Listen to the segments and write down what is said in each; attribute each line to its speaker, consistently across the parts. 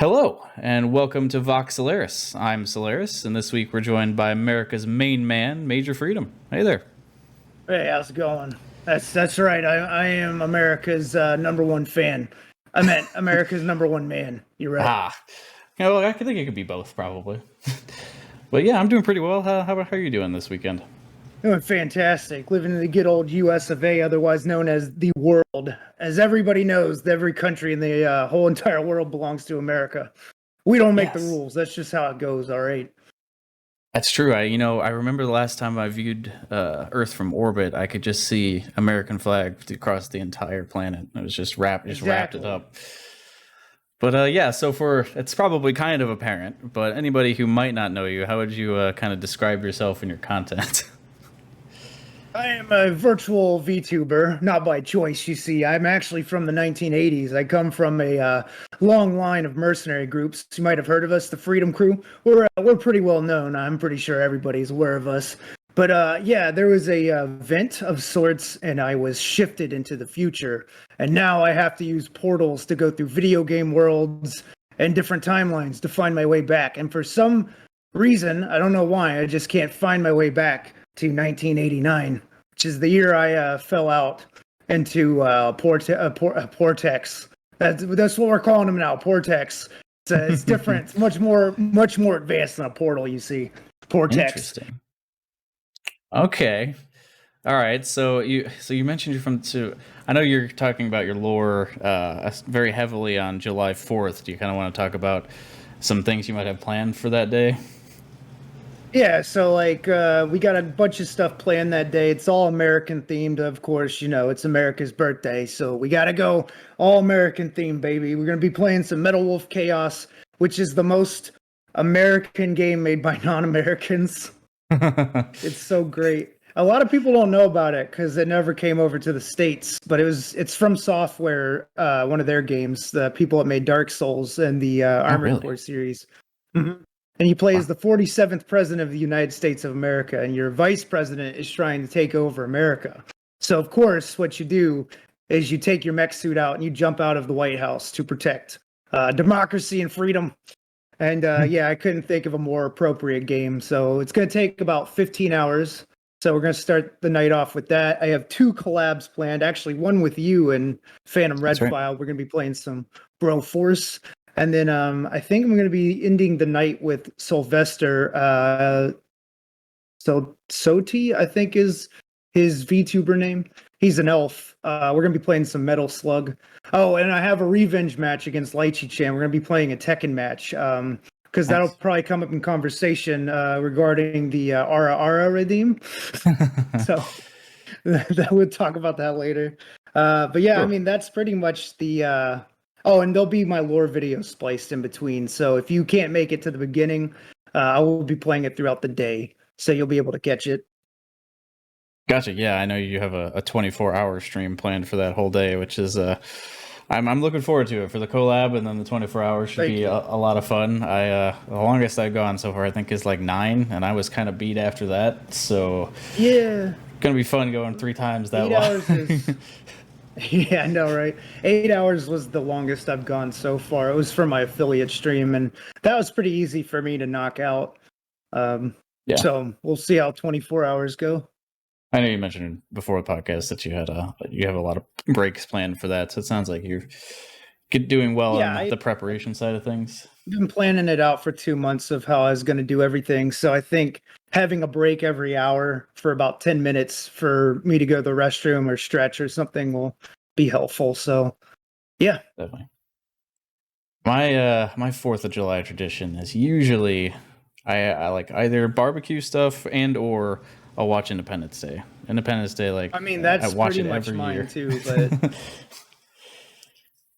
Speaker 1: Hello, and welcome to Vox Solaris. I'm Solaris, and this week we're joined by America's main man, Major Freedom. Hey there.
Speaker 2: Hey, how's it going? That's right. I am America's number one fan. I meant America's number one man. You're right.
Speaker 1: I think it could be both, probably. But yeah, I'm doing pretty well. How are you doing this weekend?
Speaker 2: Doing fantastic. Living in the good old U.S. of A., otherwise known as the world. As everybody knows, every country in the whole entire world belongs to America. We don't make the rules. That's just how it goes. All right.
Speaker 1: That's true. I remember the last time I viewed Earth from orbit, I could just see American flag across the entire planet. It was just wrapped it up. But it's probably kind of apparent. But anybody who might not know you, how would you kind of describe yourself and your content?
Speaker 2: I am a virtual Vtuber, not by choice, you see. I'm actually from the 1980s. I come from a long line of mercenary groups. You might have heard of us, the Freedom Crew. We're pretty well known. I'm pretty sure everybody's aware of us. But there was a event of sorts, and I was shifted into the future. And now I have to use portals to go through video game worlds and different timelines to find my way back. And for some reason, I don't know why, I just can't find my way back to 1989, which is the year I fell out into Portex. That's what we're calling them now, Portex. It's different. It's much more advanced than a portal. You see, Portex.
Speaker 1: Interesting. Okay, all right. So you mentioned you're from. So I know you're talking about your lore very heavily on July 4th. Do you kind of want to talk about some things you might have planned for that day?
Speaker 2: Yeah, so we got a bunch of stuff planned that day. It's all American themed, of course. You know, it's America's birthday, so we got to go all American themed, baby. We're gonna be playing some Metal Wolf Chaos, which is the most American game made by non-Americans. It's so great. A lot of people don't know about it because it never came over to the States, but it's from Software, one of their games, the people that made Dark Souls and the Armored Core series. Mm-hmm. And you play as the 47th president of the United States of America, and your vice president is trying to take over America. So, of course, what you do is you take your mech suit out and you jump out of the White House to protect democracy and freedom. And I couldn't think of a more appropriate game. So it's going to take about 15 hours. So we're going to start the night off with that. I have 2 collabs planned, actually one with you and Phantom Red File. We're going to be playing some Bro Force. And then I think I'm going to be ending the night with Sylvester. Soti, I think is his VTuber name. He's an elf. We're going to be playing some Metal Slug. Oh, and I have a revenge match against Lychee Chan. We're going to be playing a Tekken match because that'll probably come up in conversation regarding the Ara Ara redeem. So we'll talk about that later. But yeah, sure. I mean, that's pretty much the... Oh, and there'll be my lore video spliced in between. So if you can't make it to the beginning, I will be playing it throughout the day. So you'll be able to catch it.
Speaker 1: Gotcha. Yeah, I know you have a 24-hour stream planned for that whole day, which is I'm looking forward to it for the collab, and then the 24 hours should be a lot of fun. The longest I've gone so far, I think, is like 9, and I was kind of beat after that. So
Speaker 2: yeah,
Speaker 1: gonna be fun going 3 times that
Speaker 2: 8
Speaker 1: long.
Speaker 2: Hours is... Yeah, I know, right? 8 hours was the longest I've gone so far. It was for my affiliate stream, and that was pretty easy for me to knock out. So we'll see how 24 hours go.
Speaker 1: I know you mentioned before the podcast that you have a lot of breaks planned for that, so it sounds like you're doing well on the preparation side of things.
Speaker 2: I've been planning it out for 2 months of how I was going to do everything, so I think having a break every hour for about 10 minutes for me to go to the restroom or stretch or something will be helpful. So, yeah.
Speaker 1: Definitely. My 4th of July tradition is usually I like either barbecue stuff and or I'll watch Independence Day. Independence Day, like,
Speaker 2: I mean, that's
Speaker 1: I watch
Speaker 2: pretty
Speaker 1: it
Speaker 2: much
Speaker 1: every
Speaker 2: mine
Speaker 1: year.
Speaker 2: Too, but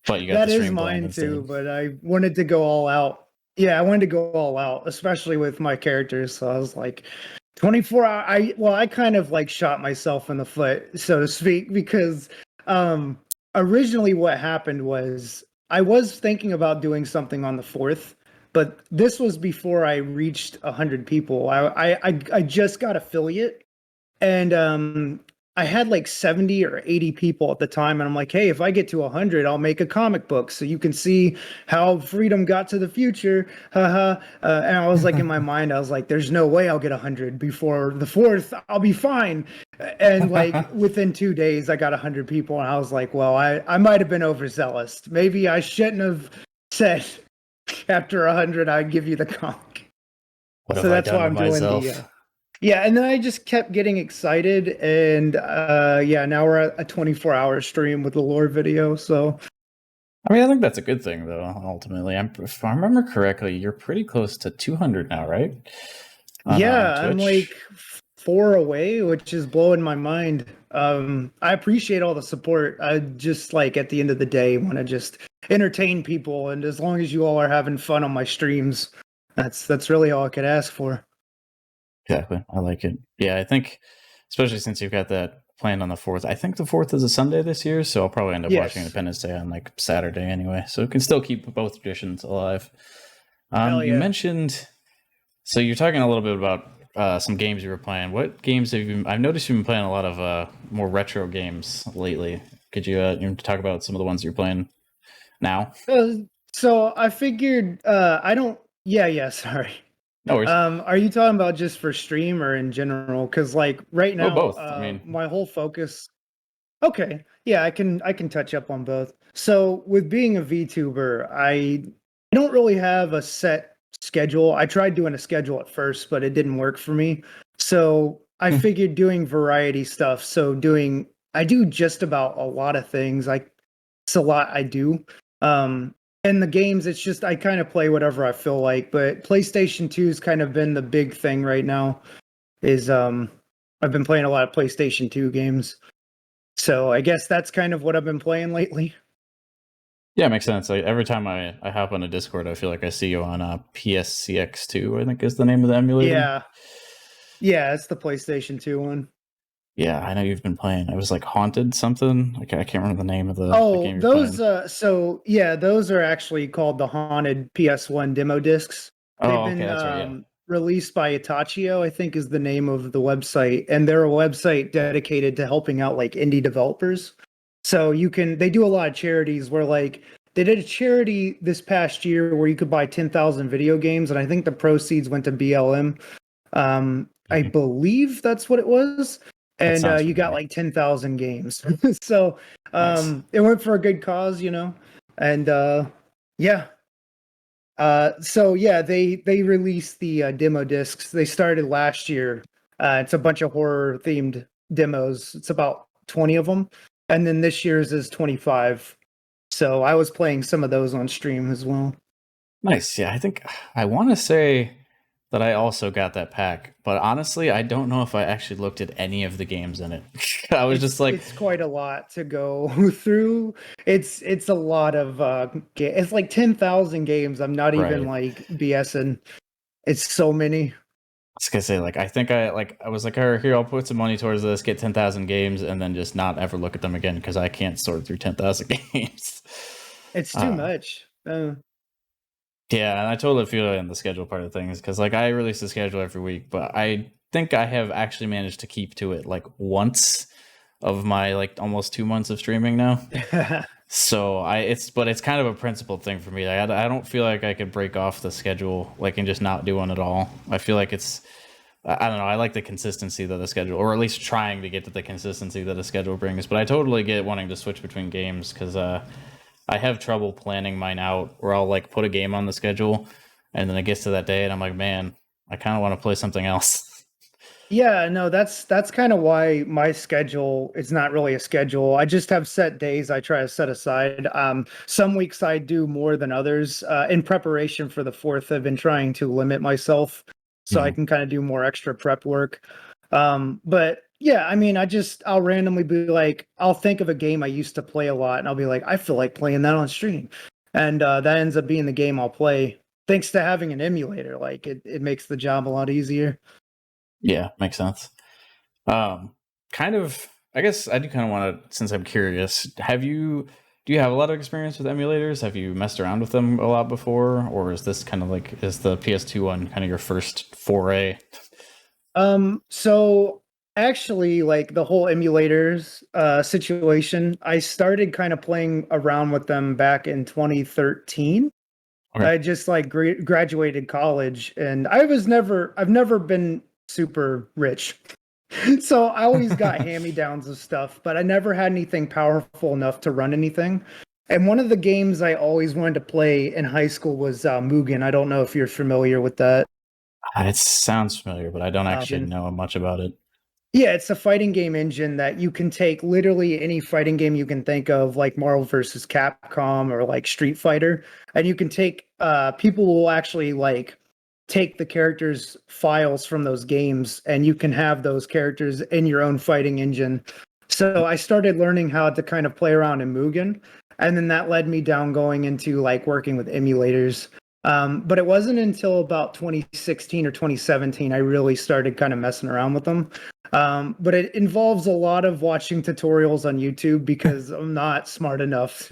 Speaker 1: but you got
Speaker 2: that
Speaker 1: the
Speaker 2: is mine too. But I wanted to go all out. Yeah, I wanted to go all out, especially with my characters. So I was like, 24 hours. I kind of like shot myself in the foot, so to speak, because originally what happened was I was thinking about doing something on the 4th, but this was before I reached 100 people. I just got affiliate, and I had like 70 or 80 people at the time, and I'm like, hey, if I get to 100, I'll make a comic book so you can see how freedom got to the future. Haha. And I was like, in my mind, I was like, there's no way I'll get 100 before the fourth. I'll be fine. And like within 2 days, I got 100 people, and I was like, well, I might have been overzealous. Maybe I shouldn't have said after 100 I'd give you the comic.
Speaker 1: What
Speaker 2: So
Speaker 1: have I
Speaker 2: that's
Speaker 1: done
Speaker 2: why
Speaker 1: to
Speaker 2: I'm doing
Speaker 1: myself?
Speaker 2: the yeah, and then I just kept getting excited, and yeah, now we're at a 24-hour stream with the lore video. So
Speaker 1: I mean, I think that's a good thing, though. Ultimately, if I remember correctly, you're pretty close to 200 now, right? On
Speaker 2: yeah, I'm
Speaker 1: Twitch.
Speaker 2: like 4 away, which is blowing my mind. I appreciate all the support. I just like at the end of the day want to just entertain people, and as long as you all are having fun on my streams, that's really all I could ask for.
Speaker 1: Exactly, I like it. Yeah, I think, especially since you've got that planned on the 4th. I think the 4th is a Sunday this year, so I'll probably end up watching
Speaker 2: Yes,
Speaker 1: Independence Day on like Saturday anyway. So we can still keep both traditions alive.
Speaker 2: hell
Speaker 1: You
Speaker 2: yeah.
Speaker 1: mentioned, so you're talking a little bit about some games you were playing. What games have you been? I've noticed you've been playing a lot of more retro games lately. Could you talk about some of the ones you're playing now?
Speaker 2: Uh, so I figured I don't. Yeah, yeah. Sorry.
Speaker 1: No worries.
Speaker 2: Are you talking about just for stream or in general? Because like right
Speaker 1: Oh,
Speaker 2: now,
Speaker 1: both. I mean,
Speaker 2: my whole focus. Okay, yeah, I can touch up on both. So with being a VTuber, I don't really have a set schedule. I tried doing a schedule at first, but it didn't work for me. So I figured doing variety stuff. So I do just about a lot of things. It's a lot I do. Um, and the games, it's just I kind of play whatever I feel like. But PlayStation 2's kind of been the big thing right now. Is I've been playing a lot of PlayStation 2 games. So I guess that's kind of what I've been playing lately.
Speaker 1: yeah, it makes sense. Like every time I hop on a Discord, I feel like I see you on PSCX2. I think is the name of the emulator.
Speaker 2: Yeah. Yeah, it's the PlayStation 2 one.
Speaker 1: Yeah, I know you've been playing. It was like Haunted something. Like I can't remember the name of the
Speaker 2: Oh,
Speaker 1: game you're
Speaker 2: those
Speaker 1: playing.
Speaker 2: so yeah, those are actually called the Haunted PS1 demo discs. They've
Speaker 1: Oh, okay,
Speaker 2: been
Speaker 1: that's right. Yeah.
Speaker 2: released by Itachio, I think is the name of the website, and they're a website dedicated to helping out like indie developers. So they do a lot of charities where like they did a charity this past year where you could buy 10,000 video games, and I think the proceeds went to BLM. I
Speaker 1: Mhm.
Speaker 2: believe that's what it was.
Speaker 1: That
Speaker 2: And
Speaker 1: sounds
Speaker 2: you got
Speaker 1: familiar.
Speaker 2: like 10,000 games. So
Speaker 1: Nice.
Speaker 2: it went for a good cause, And yeah. So yeah, they released the demo discs. They started last year. It's a bunch of horror themed demos. It's about 20 of them. And then this year's is 25. So I was playing some of those on stream as well.
Speaker 1: Nice. Yeah, I think I want to say that I also got that pack, but honestly, I don't know if I actually looked at any of the games in it. I was just like,
Speaker 2: It's quite a lot to go through. It's a lot of it's like 10,000 games. I'm not even
Speaker 1: right.
Speaker 2: like BSing. It's so many.
Speaker 1: I was gonna say, like, I think I was like, all right, here, I'll put some money towards this, get 10,000 games, and then just not ever look at them again because I can't sort through 10,000 games.
Speaker 2: It's too
Speaker 1: Uh,
Speaker 2: much.
Speaker 1: yeah, and I totally feel it in the schedule part of things because, like, I release the schedule every week, but I think I have actually managed to keep to it like once of my like almost 2 months of streaming now. So it's kind of a principled thing for me. I don't feel like I could break off the schedule like and just not do one at all. I feel like I don't know. I like the consistency that the schedule, or at least trying to get to the consistency that a schedule brings. But I totally get wanting to switch between games because I have trouble planning mine out. Where I'll like put a game on the schedule, and then it gets to that day, and I'm like, man, I kind of want to play something else.
Speaker 2: Yeah, no, that's kind of why my schedule is not really a schedule. I just have set days I try to set aside. Some weeks I do more than others. In preparation for the fourth, I've been trying to limit myself so I
Speaker 1: Mhm.
Speaker 2: can kind of do more extra prep work. But yeah, I mean, I'll randomly be like, I'll think of a game I used to play a lot, and I'll be like, I feel like playing that on stream, and that ends up being the game I'll play. Thanks to having an emulator, like it makes the job a lot easier.
Speaker 1: Yeah, makes sense. Um, kind of. I guess I do kind of want to, since I'm curious. Do you have a lot of experience with emulators? Have you messed around with them a lot before, or is this kind of like is the PS2 one kind of your first foray?
Speaker 2: So Actually, like the whole emulators situation, I started kind of playing around with them back in 2013.
Speaker 1: Okay.
Speaker 2: I just like graduated college, and I've never been super rich. So I always got hand-me-downs of stuff, but I never had anything powerful enough to run anything. And one of the games I always wanted to play in high school was Mugen. I don't know if you're familiar with that.
Speaker 1: It sounds familiar, but I don't actually
Speaker 2: Um,
Speaker 1: know much about it.
Speaker 2: Yeah, it's a fighting game engine that you can take literally any fighting game you can think of, like Marvel versus Capcom or like Street Fighter, and you can take people will actually like take the characters files from those games and you can have those characters in your own fighting engine. So I started learning how to kind of play around in Mugen, and then that led me down going into like working with emulators. But it wasn't until about 2016 or 2017 I really started kind of messing around with them. But it involves a lot of watching tutorials on YouTube because I'm not smart enough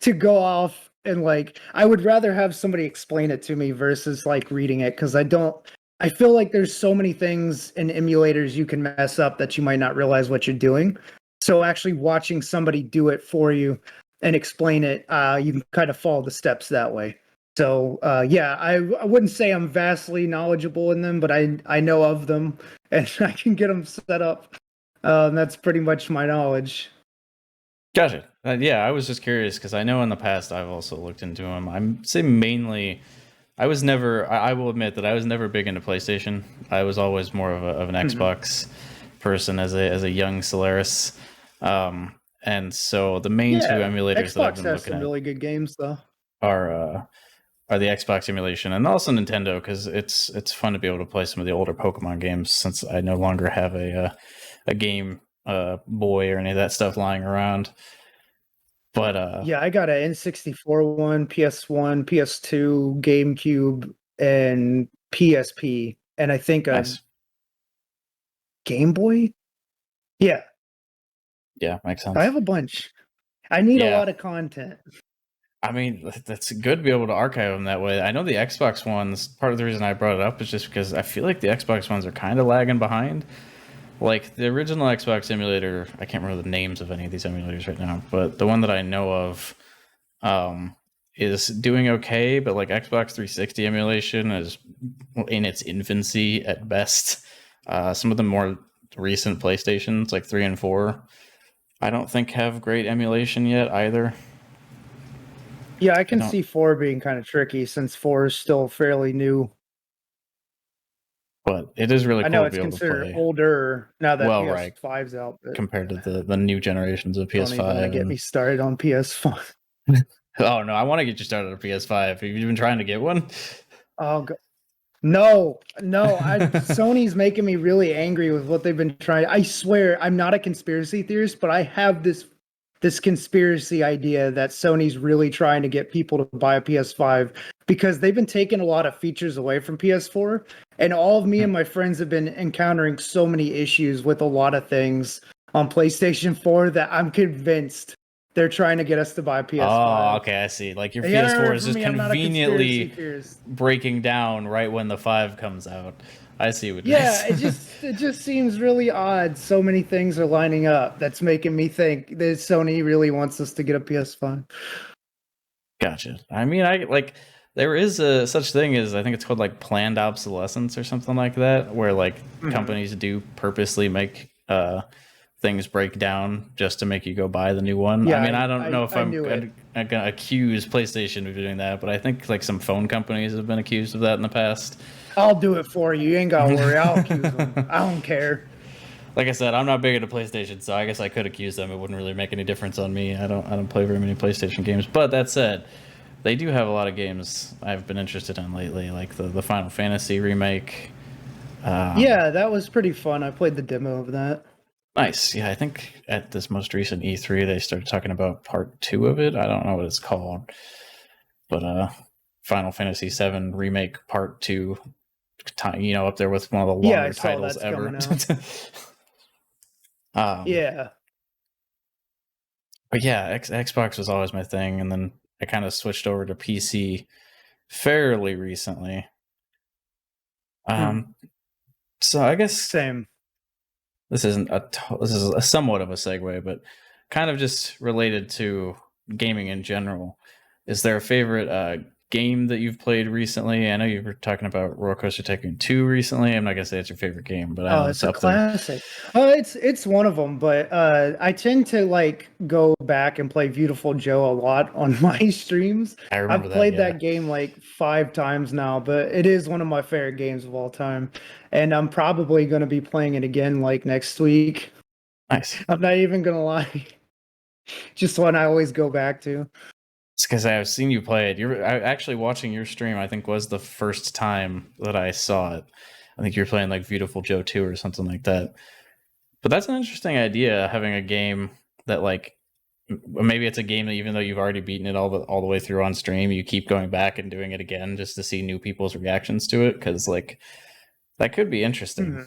Speaker 2: to go off and like I would rather have somebody explain it to me versus like reading it because I feel like there's so many things in emulators you can mess up that you might not realize what you're doing. So actually watching somebody do it for you and explain it, you can kind of follow the steps that way. So yeah, I wouldn't say I'm vastly knowledgeable in them, but I know of them and I can get them set up. That's pretty much my knowledge.
Speaker 1: Gotcha. Yeah, I was just curious because I know in the past I've also looked into them. I'm say mainly, I was never. I will admit that I was never big into PlayStation. I was always more of an
Speaker 2: Mhm.
Speaker 1: Xbox person as a young Solaris. And so the main two
Speaker 2: Yeah,
Speaker 1: emulators that I've
Speaker 2: Xbox
Speaker 1: been
Speaker 2: has
Speaker 1: looking
Speaker 2: some
Speaker 1: at
Speaker 2: really good games though.
Speaker 1: are uh, are the Xbox emulation and also Nintendo because it's fun to be able to play some of the older Pokemon games since I no longer have a game boy or any of that stuff lying around. But
Speaker 2: Yeah, I got an N64 one, PS1, PS2, GameCube, and PSP, and I think a
Speaker 1: nice.
Speaker 2: Game Boy. Yeah,
Speaker 1: Yeah, makes
Speaker 2: I
Speaker 1: sense.
Speaker 2: have a bunch. I need a
Speaker 1: Yeah,
Speaker 2: lot of content.
Speaker 1: I mean that's good to be able to archive them that way. I know the Xbox ones. Part of the reason I brought it up is just because I feel like the Xbox ones are kind of lagging behind. Like the original Xbox emulator, I can't remember the names of any of these emulators right now, but the one that I know of um, is doing okay. But like Xbox 360 emulation is in its infancy at best. Some of the more recent PlayStations, like 3 and 4, I don't think have great emulation yet either.
Speaker 2: Yeah, I
Speaker 1: I
Speaker 2: can
Speaker 1: don't,
Speaker 2: see four being kind of tricky since four is still fairly new.
Speaker 1: but it is really
Speaker 2: I know
Speaker 1: cool to
Speaker 2: it's
Speaker 1: be able to
Speaker 2: considered
Speaker 1: play
Speaker 2: older now that
Speaker 1: well, right,
Speaker 2: PS5's out, but
Speaker 1: compared to the new generations of
Speaker 2: don't even
Speaker 1: PS5
Speaker 2: get
Speaker 1: and
Speaker 2: me started on PS5.
Speaker 1: oh no, I want to get you started on PS5. Have you been trying to get one?
Speaker 2: Oh, no, no, Sony's making me really angry with what they've been trying. I swear I'm not a conspiracy theorist, but I have this conspiracy idea that Sony's really trying to get people to buy a PS5 because they've been taking a lot of features away from PS4, and all of me and my friends have been encountering so many issues with a lot of things on PlayStation 4 that I'm convinced they're trying to get us to buy a
Speaker 1: Oh,
Speaker 2: PS5.
Speaker 1: okay, I see. Like your
Speaker 2: You gotta
Speaker 1: PS4
Speaker 2: remember,
Speaker 1: is
Speaker 2: for
Speaker 1: just
Speaker 2: me, I'm not a conspiracy
Speaker 1: conveniently
Speaker 2: theorist.
Speaker 1: breaking down right when the 5 comes out. I see what it
Speaker 2: Yeah,
Speaker 1: is.
Speaker 2: it just seems really odd. So many things are lining up. That's making me think that Sony really wants us to get a PS5.
Speaker 1: Gotcha. I mean, I like there is a such thing as I think it's called like planned obsolescence or something like that, where like
Speaker 2: Mhm.
Speaker 1: companies do purposely make things break down just to make you go buy the new one. I
Speaker 2: Yeah,
Speaker 1: mean, I don't know if
Speaker 2: I knew it.
Speaker 1: I'm gonna accuse PlayStation of doing that, but I think like some phone companies have been accused of that in the past.
Speaker 2: I'll do it for you. You ain't gotta worry. I'll accuse them. I don't care.
Speaker 1: Like I said, I'm not big into PlayStation, so I guess I could accuse them. It wouldn't really make any difference on me. I don't play very many PlayStation games. But that said, they do have a lot of games I've been interested in lately, like the Final Fantasy remake.
Speaker 2: Yeah, that was pretty fun. I played the demo of that.
Speaker 1: Nice. Yeah, I think at this most recent E3 they started talking about part 2 of it. I don't know what it's called, but Final Fantasy 7 remake part 2, you know, up there with one of the
Speaker 2: Yeah, I
Speaker 1: longer
Speaker 2: saw
Speaker 1: titles
Speaker 2: that's coming
Speaker 1: ever.
Speaker 2: out.
Speaker 1: um,
Speaker 2: Yeah.
Speaker 1: but yeah, Xbox was always my thing, and then I kind of switched over to PC fairly recently.
Speaker 2: Hmm.
Speaker 1: So I guess
Speaker 2: Same.
Speaker 1: this isn't this is a somewhat of a segue, but kind of just related to gaming in general. Is there a favorite game that you've played recently? I know you were talking about Roller Coaster Tycoon 2 recently. I'm not gonna say it's your favorite game, but I
Speaker 2: Oh,
Speaker 1: know
Speaker 2: it's
Speaker 1: it's
Speaker 2: a
Speaker 1: up there.
Speaker 2: classic. It's one of them, but I tend to like go back and play Beautiful Joe a lot on my streams.
Speaker 1: I remember
Speaker 2: I've
Speaker 1: that.
Speaker 2: played
Speaker 1: Yeah,
Speaker 2: that game like 5 times now, but it is one of my favorite games of all time. And I'm probably going to be playing it again like next week.
Speaker 1: nice.
Speaker 2: I'm not even gonna lie. Just one I always go back to.
Speaker 1: It's because I've seen you play it. You're actually watching your stream. I think was the first time that I saw it. I think you're playing like Beautiful Joe 2 or something like that. But that's an interesting idea, having a game that like maybe it's a game that even though you've already beaten it all the way through on stream, you keep going back and doing it again just to see new people's reactions to it. Because like that could be interesting.
Speaker 2: Mhm.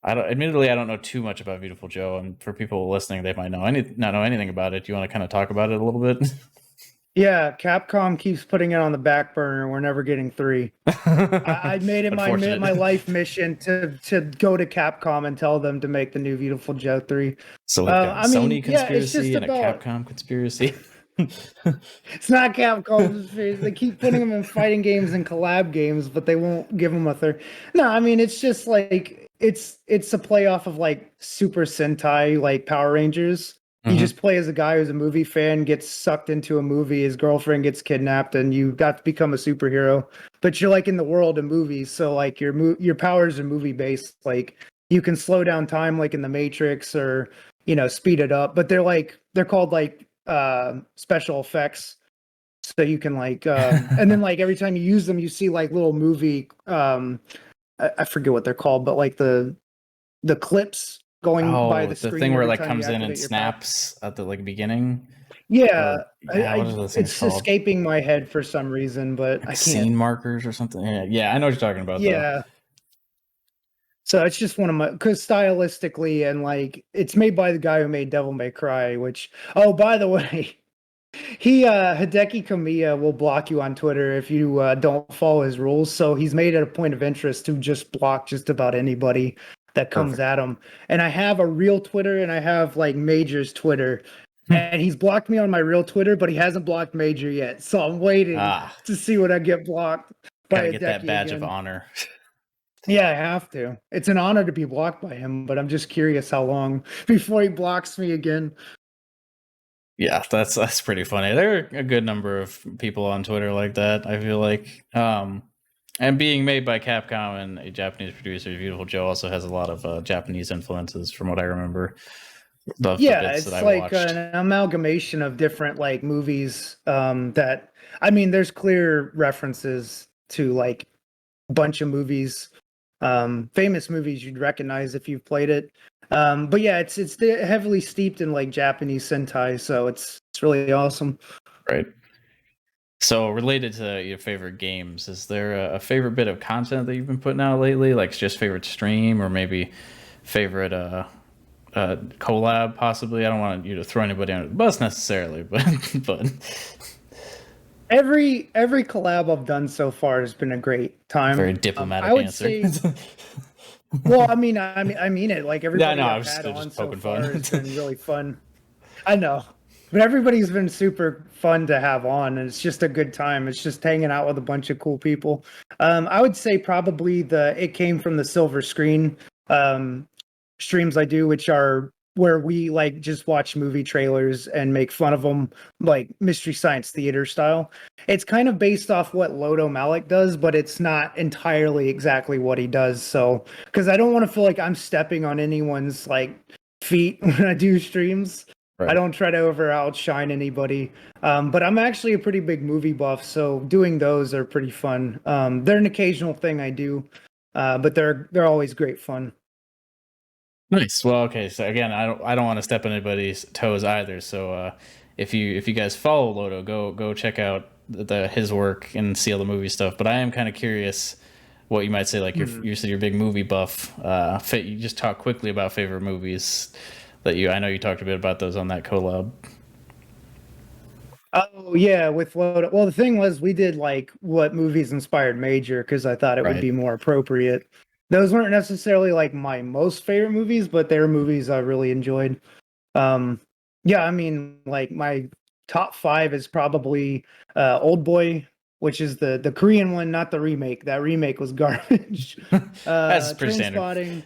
Speaker 1: Admittedly, I don't know too much about Beautiful Joe, and for people listening, they might not know anything about it. Do you want to kind of talk about it a little bit?
Speaker 2: Yeah, Capcom keeps putting it on the back burner. We're never getting 3. I made it my
Speaker 1: Unfortunate.
Speaker 2: life mission to go to Capcom and tell them to make the new Beautiful Joe 3.
Speaker 1: So we've got a
Speaker 2: I mean,
Speaker 1: Sony
Speaker 2: yeah, it's
Speaker 1: conspiracy
Speaker 2: just
Speaker 1: and a
Speaker 2: about
Speaker 1: Capcom conspiracy.
Speaker 2: it's not Capcom. They keep putting them in fighting games and collab games, but they won't give them a third. No, I mean it's just like it's a play off of like Super Sentai, like Power Rangers. You
Speaker 1: Mhm.
Speaker 2: just play as a guy who's a movie fan, gets sucked into a movie, his girlfriend gets kidnapped, and you got to become a superhero. But you're like in the world of movies, so like your powers are movie based. Like you can slow down time, like in the Matrix, or speed it up. But they're called like special effects, so you can like and then like every time you use them, you see like little movie I forget what they're called, but like the clips going by
Speaker 1: Oh,
Speaker 2: the
Speaker 1: the thing
Speaker 2: screen
Speaker 1: where it
Speaker 2: every
Speaker 1: like
Speaker 2: time you
Speaker 1: comes in and
Speaker 2: activate your power.
Speaker 1: snaps at the like beginning,
Speaker 2: Yeah,
Speaker 1: or yeah, what are those things
Speaker 2: it's
Speaker 1: called?
Speaker 2: escaping my head for some reason, but I
Speaker 1: Like
Speaker 2: can't.
Speaker 1: scene markers or something. Yeah, yeah, I know what you're talking about though.
Speaker 2: Yeah, so it's just one of my because stylistically and like it's made by the guy who made Devil May Cry, which oh by the way, he Hideki Kamiya will block you on Twitter if you don't follow his rules. So he's made it a point of interest to just block just about anybody that comes
Speaker 1: Perfect.
Speaker 2: at him. And I have a real Twitter and I have like Major's Twitter.
Speaker 1: Hmm.
Speaker 2: And he's blocked me on my real Twitter, but he hasn't blocked Major yet. So I'm waiting
Speaker 1: Ah,
Speaker 2: to see when I get blocked by
Speaker 1: gotta get that
Speaker 2: Hideki
Speaker 1: badge of
Speaker 2: again.
Speaker 1: honor.
Speaker 2: Yeah, I have to. It's an honor to be blocked by him, but I'm just curious how long before he blocks me again.
Speaker 1: Yeah, that's pretty funny. There are a good number of people on Twitter like that, I feel like. And being made by Capcom and a Japanese producer, Beautiful Joe also has a lot of Japanese influences from what I remember. The
Speaker 2: Yeah,
Speaker 1: bits that
Speaker 2: it's
Speaker 1: I
Speaker 2: like
Speaker 1: watched.
Speaker 2: an amalgamation of different like movies that I mean there's clear references to like a bunch of movies, famous movies you'd recognize if you've played it. But yeah, it's heavily steeped in like Japanese Sentai, so it's really awesome.
Speaker 1: Right. So related to your favorite games, is there a favorite bit of content that you've been putting out lately? Like just favorite stream or maybe favorite collab possibly? I don't want you to throw anybody under the bus necessarily, but but
Speaker 2: Every collab I've done so far has been a great
Speaker 1: very
Speaker 2: time. I
Speaker 1: diplomatic
Speaker 2: would
Speaker 1: answer.
Speaker 2: say, well, I mean it. Like
Speaker 1: Yeah, no,
Speaker 2: everybody
Speaker 1: I
Speaker 2: I've
Speaker 1: was
Speaker 2: had on
Speaker 1: just
Speaker 2: so
Speaker 1: poking
Speaker 2: far
Speaker 1: fun.
Speaker 2: has been really fun. I know. But everybody's been super fun to have on, and it's just a good time. It's just hanging out with a bunch of cool people. I would say probably it came from the silver screen um, streams I do, which are where we like just watch movie trailers and make fun of them, like Mystery Science Theater style. It's kind of based off what Lodo Malik does, but it's not entirely exactly what he does. So, because I don't want to feel like I'm stepping on anyone's like feet when I do streams. I
Speaker 1: Right.
Speaker 2: don't try to outshine anybody. But I'm actually a pretty big movie buff, so doing those are pretty fun. They're an occasional thing I do, but they're always great fun.
Speaker 1: Nice. Well, okay. So again, I don't want to step on anybody's toes either. So if you guys follow Lodo, go check out his work and see all the movie stuff. But I am kind of curious what you might say. Like
Speaker 2: Mhm.
Speaker 1: you said you're a big movie buff. You just talk quickly about favorite movies that I know you talked a bit about those on that collab.
Speaker 2: Oh yeah, with Loda. Well, the thing was, we did like what movies inspired Major because I thought it would
Speaker 1: Right.
Speaker 2: be more appropriate. Those weren't necessarily like my most favorite movies, but they were movies I really enjoyed. Um, yeah, I mean, like my top five is probably Old Boy, which is the Korean one, not the remake. That remake was garbage.
Speaker 1: That's pretty standard.
Speaker 2: Trainspotting,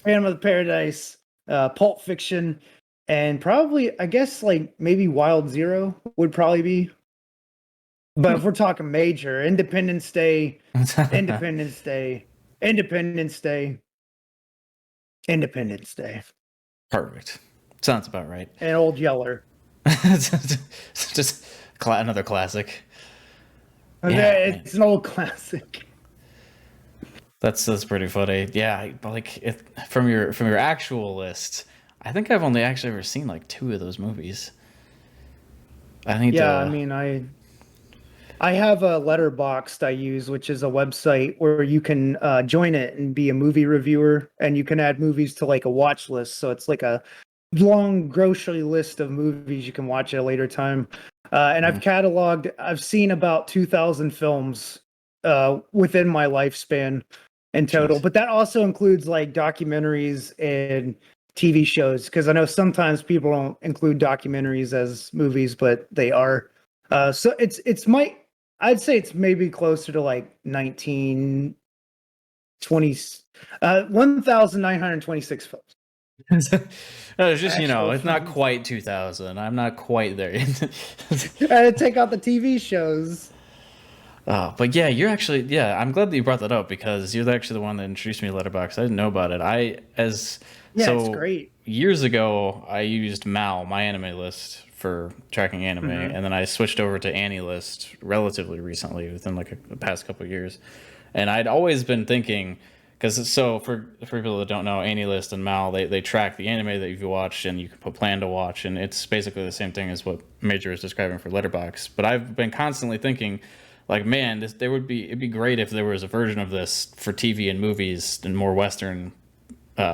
Speaker 2: Phantom of the Paradise, Pulp Fiction, and probably I guess like maybe Wild Zero would probably be. But if we're talking major, Independence Day, Independence Day, Independence Day, Independence Day,
Speaker 1: Perfect. Sounds about right.
Speaker 2: and Old Yeller.
Speaker 1: Just another classic.
Speaker 2: Okay, it's an old classic.
Speaker 1: That's pretty funny. Yeah, like from your actual list, I think I've only actually ever seen like 2 of those movies. I need
Speaker 2: Yeah,
Speaker 1: to.
Speaker 2: I mean, I have a Letterboxd I use, which is a website where you can join it and be a movie reviewer, and you can add movies to like a watch list. So it's like a long grocery list of movies you can watch at a later time. And I've seen about 2,000 films within my lifespan in total.
Speaker 1: Jeez.
Speaker 2: But that also includes like documentaries and TV shows, because I know sometimes people don't include documentaries as movies, but they are. So I'd say it's maybe closer to like 1,926 films.
Speaker 1: No, it's just
Speaker 2: Actual
Speaker 1: it's not
Speaker 2: films.
Speaker 1: quite 2000. I'm not quite there.
Speaker 2: Take out the TV shows.
Speaker 1: But yeah, you're actually I'm glad that you brought that up because you're actually the one that introduced me to Letterboxd. I didn't know about it.
Speaker 2: It's great.
Speaker 1: Years ago I used Mal, my anime list, for tracking anime, and then I switched over to AniList relatively recently, within like the past couple of years. And I'd always been thinking, because for people that don't know, AniList and Mal, they track the anime that you've watched, and you can put plan to watch, and it's basically the same thing as what Major is describing for Letterboxd. But I've been constantly thinking, like, man, it'd be great if there was a version of this for TV and movies and more Western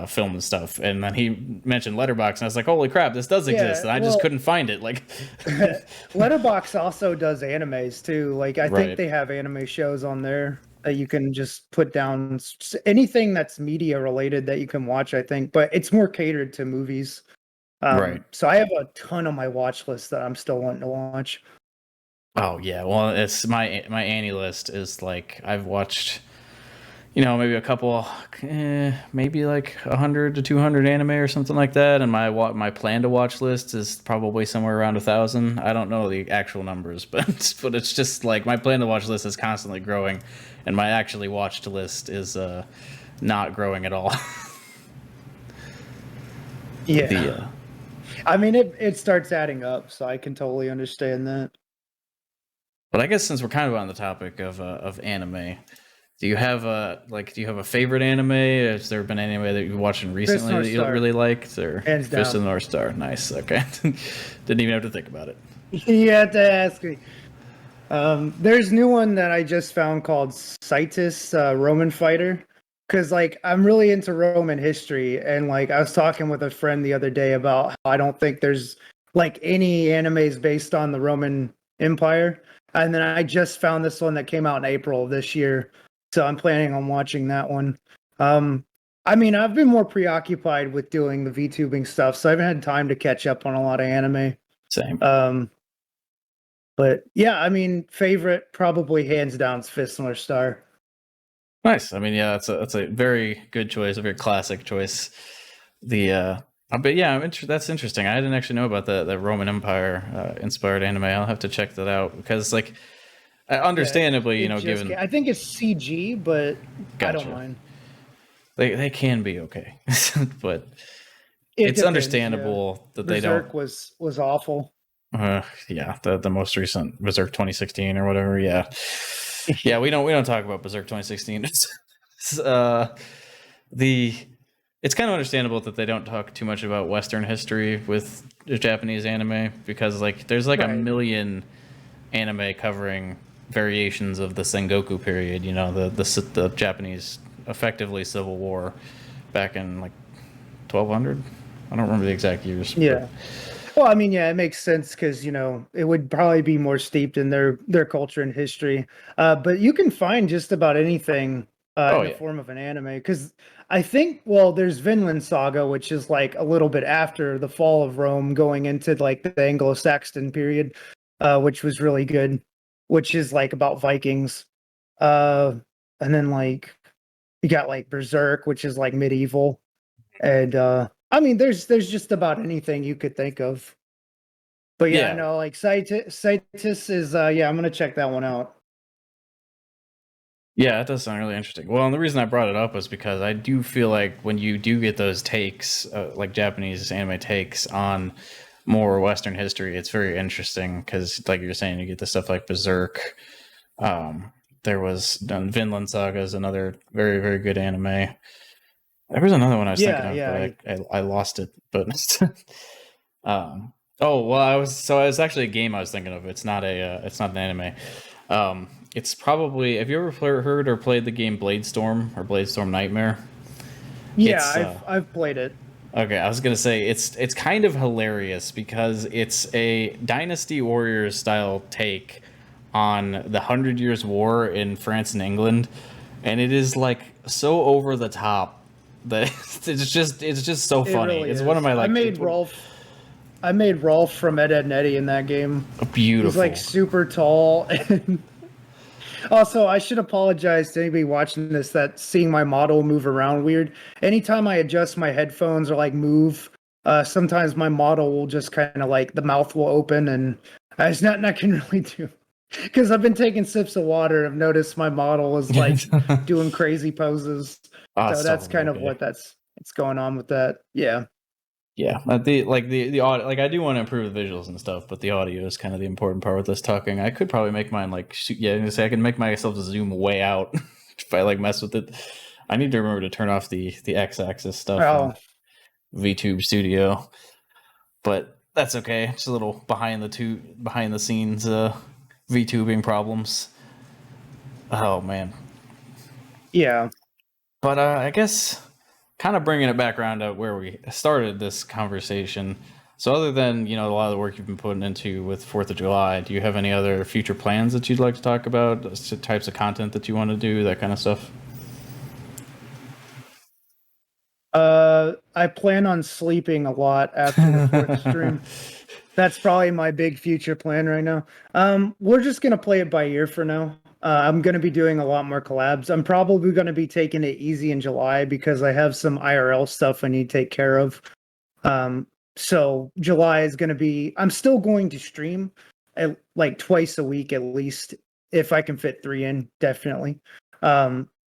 Speaker 1: film and stuff. And then he mentioned Letterboxd, and I was like, holy crap, this does exist, and I just couldn't find it. Like,
Speaker 2: Letterboxd also does animes too. Like I think they have anime shows on there that you can just put down anything that's media related that you can watch, I think, but it's more catered to movies.
Speaker 1: Right.
Speaker 2: So I have a ton on my watch list that I'm still wanting to watch.
Speaker 1: Oh yeah, well, it's my Annie list is like I've watched, maybe a couple, maybe like 100 to 200 anime or something like that, and my plan to watch list is probably somewhere around 1,000. I don't know the actual numbers, but it's just like my plan to watch list is constantly growing, and my actually watched list is not growing at all.
Speaker 2: Yeah. I mean, it starts adding up, so I can totally understand that.
Speaker 1: But I guess since we're kind of on the topic of anime, do you have a favorite anime? Has there been anime that you've watched recently that you really liked? Or
Speaker 2: Hands
Speaker 1: Fist of
Speaker 2: down.
Speaker 1: the North Star? Nice. Okay. Didn't even have to think about it.
Speaker 2: You have to ask me. There's new one that I just found called Citus, Roman Fighter. Because like I'm really into Roman history, and like I was talking with a friend the other day about how I don't think there's like any animes based on the Roman Empire. And then I just found this one that came out in April of this year. So I'm planning on watching that one. I mean, I've been more preoccupied with doing the VTubing stuff, so I haven't had time to catch up on a lot of anime.
Speaker 1: Same.
Speaker 2: But yeah, I mean, favorite probably hands down is Fist of the North Star.
Speaker 1: Nice. I mean, yeah, that's a very good choice, a very classic choice. But yeah, that's interesting. I didn't actually know about the Roman Empire inspired anime. I'll have to check that out because, like, understandably, given
Speaker 2: I think it's CG, but
Speaker 1: Gotcha.
Speaker 2: I don't mind.
Speaker 1: They can be okay, but it's understandable that they don't.
Speaker 2: Was awful.
Speaker 1: Yeah, the most recent Berserk 2016 or whatever. Yeah, yeah. We don't talk about Berserk 2016. It's kind of understandable that they don't talk too much about Western history with Japanese anime because like there's like a million anime covering variations of the Sengoku period. The Japanese effectively civil war back in like 1200. I don't remember the exact years.
Speaker 2: Yeah. Well, I mean, yeah, it makes sense because it would probably be more steeped in their culture and history. But you can find just about anything
Speaker 1: Oh
Speaker 2: in the
Speaker 1: yeah.
Speaker 2: form of an anime. Because I think, well, there's Vinland Saga, which is like a little bit after the fall of Rome, going into like the Anglo-Saxon period, which was really good, which is like about Vikings. Uh, and then like you got like Berserk, which is like medieval. And I mean, there's just about anything you could think of. But yeah, I
Speaker 1: Yeah.
Speaker 2: know like Citus is yeah, I'm gonna check that one out.
Speaker 1: Yeah, that does sound really interesting. Well, and the reason I brought it up was because I do feel like when you do get those takes, like Japanese anime takes on more Western history, it's very interesting because, like you're saying, you get the stuff like Berserk. There was Vinland Saga is another very, very good anime. There was another one I was thinking
Speaker 2: Yeah,
Speaker 1: of,
Speaker 2: yeah,
Speaker 1: but I lost it. But oh well, I was actually a game I was thinking of. It's not an anime. It's probably, have you ever heard or played the game Bladestorm or Bladestorm Nightmare?
Speaker 2: yeah.
Speaker 1: It's
Speaker 2: I've played it.
Speaker 1: okay. I was gonna say it's kind of hilarious because it's a Dynasty Warriors style take on the Hundred Years' War in France and England, and it is like so over the top that it's just so
Speaker 2: It
Speaker 1: funny.
Speaker 2: really
Speaker 1: It's one of
Speaker 2: is.
Speaker 1: my like it's one,
Speaker 2: I made Rolf from Ed, Ed and Eddie in that game. He's like
Speaker 1: beautiful.
Speaker 2: super tall. And also, I should apologize to anybody watching this that seeing my model move around weird. Anytime I adjust my headphones or like move, sometimes my model will just kind of like the mouth will open and there's nothing I can really do. Because I've been taking sips of water. I've noticed my model is like doing crazy poses.
Speaker 1: Ah,
Speaker 2: So that's
Speaker 1: so
Speaker 2: kind of
Speaker 1: okay.
Speaker 2: what's going on with that. Yeah.
Speaker 1: Yeah, but the audio, like I do want to improve the visuals and stuff, but the audio is kind of the important part with this talking. I could probably make mine like yeah, I'm gonna say I can make myself zoom way out if I like mess with it. I need to remember to turn off the x-axis stuff in
Speaker 2: Oh,
Speaker 1: VTube Studio, but that's okay. It's a little behind the scenes VTubing problems. Oh man,
Speaker 2: yeah.
Speaker 1: but I guess kind of bringing it back around to where we started this conversation. So, other than a lot of the work you've been putting into with Fourth of July, do you have any other future plans that you'd like to talk about? Types of content that you want to do, that kind of stuff.
Speaker 2: I plan on sleeping a lot after the fourth stream. That's probably my big future plan right now. We're just gonna play it by ear for now. I'm gonna be doing a lot more collabs. I'm probably gonna be taking it easy in July because I have some IRL stuff I need to take care of. Um, so July is gonna be. I'm still going to stream like twice a week at least if I can fit 3 in, definitely.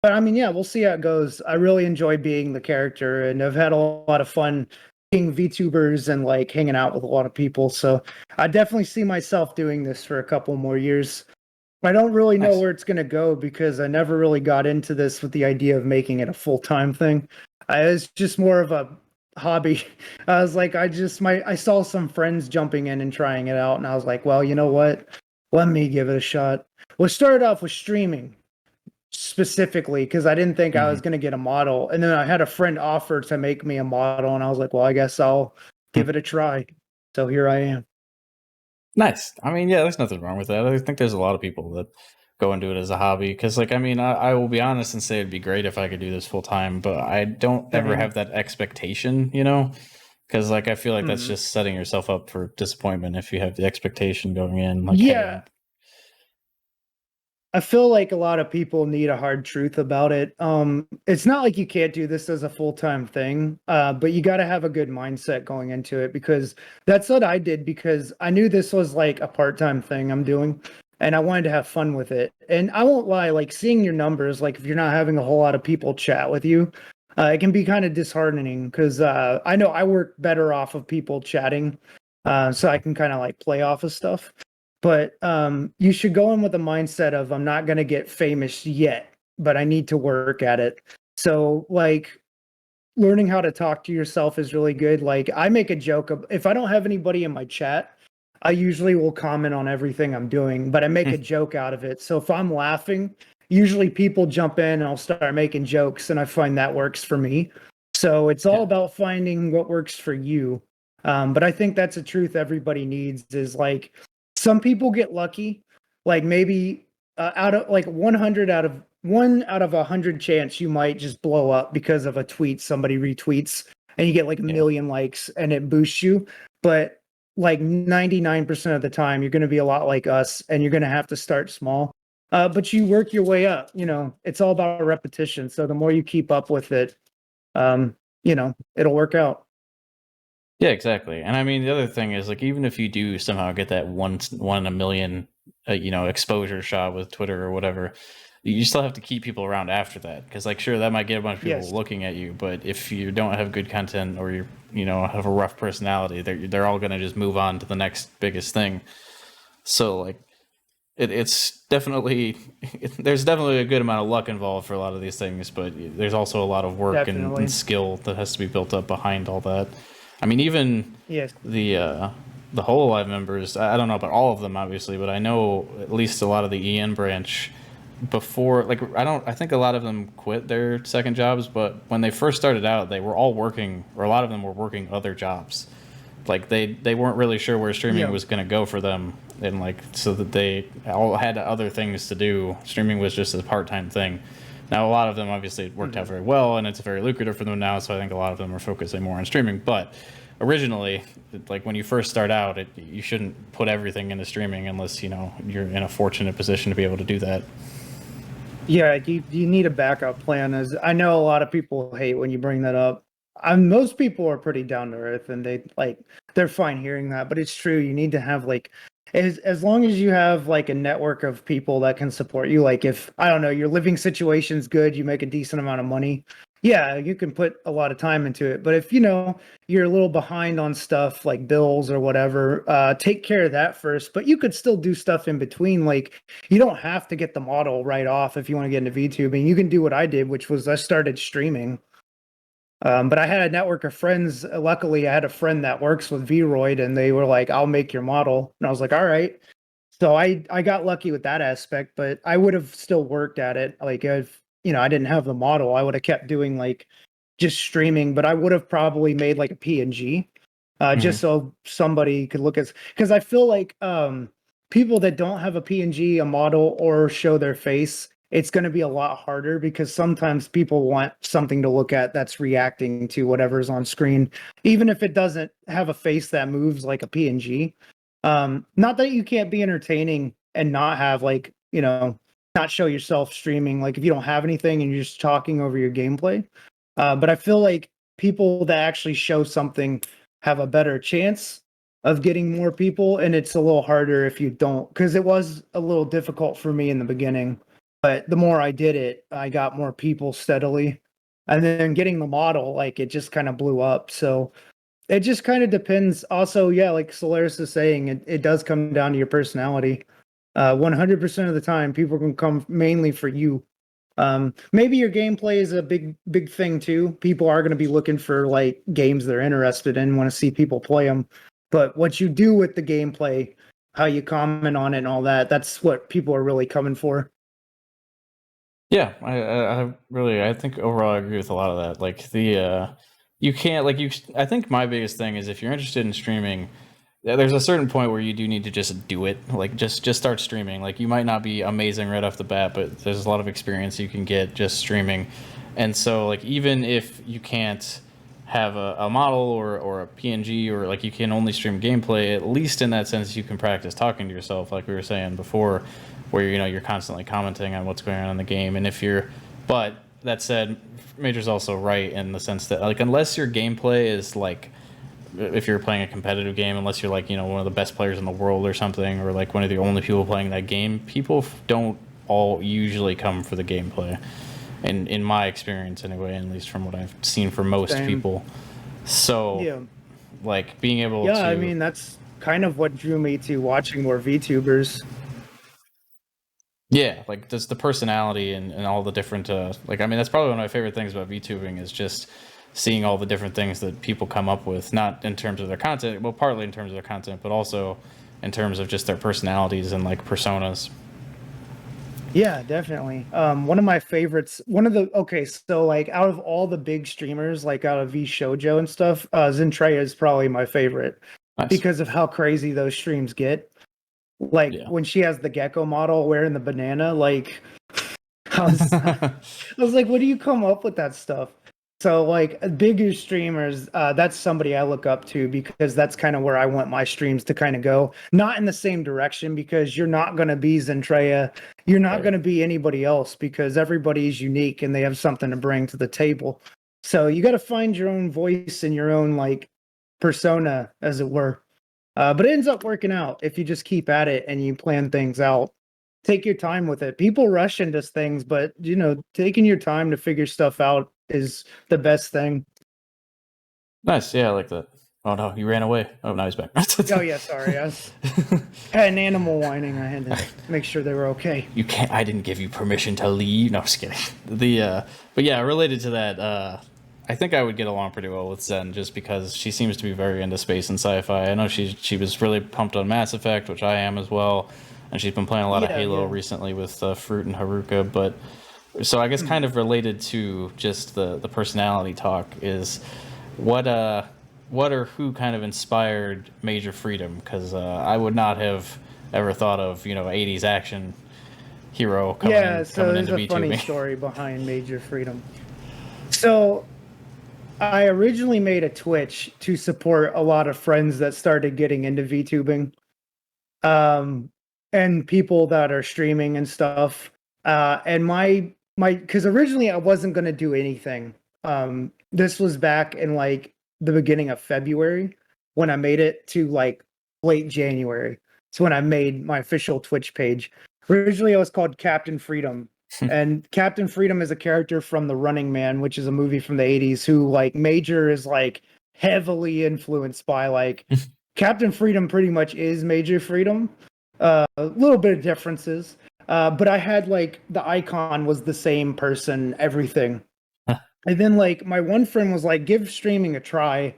Speaker 2: But I mean, yeah, we'll see how it goes. I really enjoy being the character, and I've had a lot of fun being VTubers and like hanging out with a lot of people. So I definitely see myself doing this for a couple more years. I don't really know
Speaker 1: Nice.
Speaker 2: where it's going to go because I never really got into this with the idea of making it a full-time thing. I was just more of a hobby. I was like, I saw some friends jumping in and trying it out, and I was like, well, you know what? Let me give it a shot. Well, it started off with streaming specifically because I didn't think I
Speaker 1: Mm-hmm.
Speaker 2: was going to get a model. And then I had a friend offer to make me a model, and I was like, well, I guess I'll give it a try. So here I am.
Speaker 1: Nice. I mean, yeah, there's nothing wrong with that. I think there's a lot of people that go and do it as a hobby because, like, I mean, I will be honest and say it'd be great if I could do this full time, but I don't ever
Speaker 2: Same.
Speaker 1: have that expectation, you know? Because, like, I feel like that's
Speaker 2: Mhm.
Speaker 1: just setting yourself up for disappointment if you have the expectation going in, like, hey,
Speaker 2: Yeah. I feel like a lot of people need a hard truth about it. It's not like you can't do this as a full-time thing, but you got to have a good mindset going into it because that's what I did because I knew this was like a part-time thing I'm doing and I wanted to have fun with it. And I won't lie, like seeing your numbers, like if you're not having a whole lot of people chat with you, it can be kind of disheartening because I know I work better off of people chatting, so I can kind of like play off of stuff. But you should go in with a mindset of I'm not going to get famous yet, but I need to work at it. So like learning how to talk to yourself is really good. Like I make a joke of if I don't have anybody in my chat, I usually will comment on everything I'm doing, but I make a joke out of it. So if I'm laughing, usually people jump in and I'll start making jokes and I find that works for me. So it's all
Speaker 1: yeah.
Speaker 2: about finding what works for you. But I think that's a truth everybody needs is like some people get lucky, like maybe out of like 100 out of one out of 100 chance you might just blow up because of a tweet somebody retweets, and you get like a million likes and it boosts you. But like 99% of the time, you're going to be a lot like us, and you're going to have to start small. But you work your way up. It's all about repetition. So the more you keep up with it, it'll work out.
Speaker 1: Yeah, exactly. And I mean, the other thing is, like, even if you do somehow get that one in a million, exposure shot with Twitter or whatever, you still have to keep people around after that. Because, like, sure, that might get a bunch of people looking at you, but if you don't have good content, or have a rough personality, they're all gonna just move on to the next biggest thing. So, like, it's definitely there's definitely a good amount of luck involved for a lot of these things, but there's also a lot of work and skill that has to be built up behind all that. I mean, even the Hololive members, I don't know about all of them, obviously, but I know at least a lot of the EN branch before, like, I think a lot of them quit their second jobs, but when they first started out, they were all working, or a lot of them were working other jobs. Like, they weren't really sure where streaming was going to go for them, and like, so that they all had other things to do. Streaming was just a part-time thing. Now, a lot of them obviously worked out very well, and it's very lucrative for them now, so I think a lot of them are focusing more on streaming. But originally, like, when you first start out, you shouldn't put everything into streaming unless, you're in a fortunate position to be able to do that.
Speaker 2: Yeah, you need a backup plan. As I know a lot of people hate when you bring that up. Most people are pretty down to earth, and they're fine hearing that, but it's true. You need to have as long as you have like a network of people that can support you. Like, if, I don't know, your living situation's good, you make a decent amount of money, yeah, you can put a lot of time into it. But if you're a little behind on stuff like bills or whatever, take care of that first. But you could still do stuff in between. Like, you don't have to get the model right off if you want to get into VTubing. You can do what I did, which was I started streaming. But I had a network of friends. Luckily, I had a friend that works with Vroid, and they were like, "I'll make your model," and I was like, "All right." So I got lucky with that aspect, but I would have still worked at it. Like, if I didn't have the model, I would have kept doing like just streaming, but I would have probably made like a PNG, just so somebody could look at. Because I feel like people that don't have a PNG, a model, or show their face, it's going to be a lot harder, because sometimes people want something to look at that's reacting to whatever's on screen, even if it doesn't have a face that moves like a PNG. Not that you can't be entertaining and not have not show yourself streaming, like if you don't have anything and you're just talking over your gameplay. But I feel like people that actually show something have a better chance of getting more people, and it's a little harder if you don't, because it was a little difficult for me in the beginning. But the more I did it, I got more people steadily. And then getting the model, like, it just kind of blew up. So it just kind of depends. Also, yeah, like Solaris is saying, it does come down to your personality. 100% of the time, people can come mainly for you. Maybe your gameplay is a big thing too. People are going to be looking for like games they're interested in, want to see people play them. But what you do with the gameplay, how you comment on it and all that, that's what people are really coming for.
Speaker 1: Yeah, I think overall I agree with a lot of that. Like, you can't, like, I think my biggest thing is, if you're interested in streaming, there's a certain point where you do need to just do it. Like, just start streaming. Like, you might not be amazing right off the bat, but there's a lot of experience you can get just streaming. And so, like, even if you can't have a model or a PNG, or like you can only stream gameplay, at least in that sense you can practice talking to yourself, like we were saying before, where you're constantly commenting on what's going on in the game. And but that said, Major's also right in the sense that, like, unless your gameplay is like, if you're playing a competitive game, unless you're like, one of the best players in the world or something, or like one of the only people playing that game, people don't all usually come for the gameplay. In my experience anyway, at least from what I've seen for most people. So, yeah, like, being able to...
Speaker 2: Yeah, I mean, that's kind of what drew me to watching more VTubers.
Speaker 1: Yeah, like, just the personality and all the different... like, I mean, that's probably one of my favorite things about VTubing, is just seeing all the different things that people come up with, not in terms of their content, well, partly in terms of their content, but also in terms of just their personalities and, like, personas.
Speaker 2: Yeah, definitely. One of my favorites, so like out of all the big streamers, like out of V Shoujo and stuff, Zentreya is probably my favorite. Nice. Because of how crazy those streams get. Like, when she has the gecko model wearing the banana, like, I was like, "What do you come up with that stuff?" So like bigger streamers, that's somebody I look up to because that's kind of where I want my streams to kind of go. Not in the same direction because you're not going to be Zentreya, you're not
Speaker 1: Right.
Speaker 2: going to be anybody else because everybody's unique and they have something to bring to the table. So you got to find your own voice and your own like persona, as it were. But it ends up working out if you just keep at it and you plan things out. Take your time with it. People rush into things, but taking your time to figure stuff out is the best thing.
Speaker 1: Nice. Yeah, I like that. Oh no, he ran away. Oh, now he's back.
Speaker 2: Oh yeah, sorry. I had an animal whining. I had to make sure they were okay.
Speaker 1: You can't. I didn't give you permission to leave. No, I'm just kidding. But yeah, related to that, I think I would get along pretty well with Zen just because she seems to be very into space and sci-fi. I know she was really pumped on Mass Effect, which I am as well, and she's been playing a lot of Halo recently with Fruit and Haruka. But so I guess kind of related to just the personality talk is what or who kind of inspired Major Freedom? Because I would not have ever thought of 80s action hero coming
Speaker 2: there's
Speaker 1: into
Speaker 2: a funny
Speaker 1: VTubing.
Speaker 2: story behind Major Freedom. So I originally made a Twitch to support a lot of friends that started getting into VTubing, and people that are streaming and stuff. And my because originally I wasn't going to do anything. This was back in like the beginning of February when I made it to like late January. So when I made my official Twitch page. Originally I was called Captain Freedom. And Captain Freedom is a character from The Running Man, which is a movie from the 80s, who like Major is like heavily influenced by. Like Captain Freedom pretty much is Major Freedom. A little bit of differences. But I had like the icon was the same person, everything. And then like my one friend was like, give streaming a try,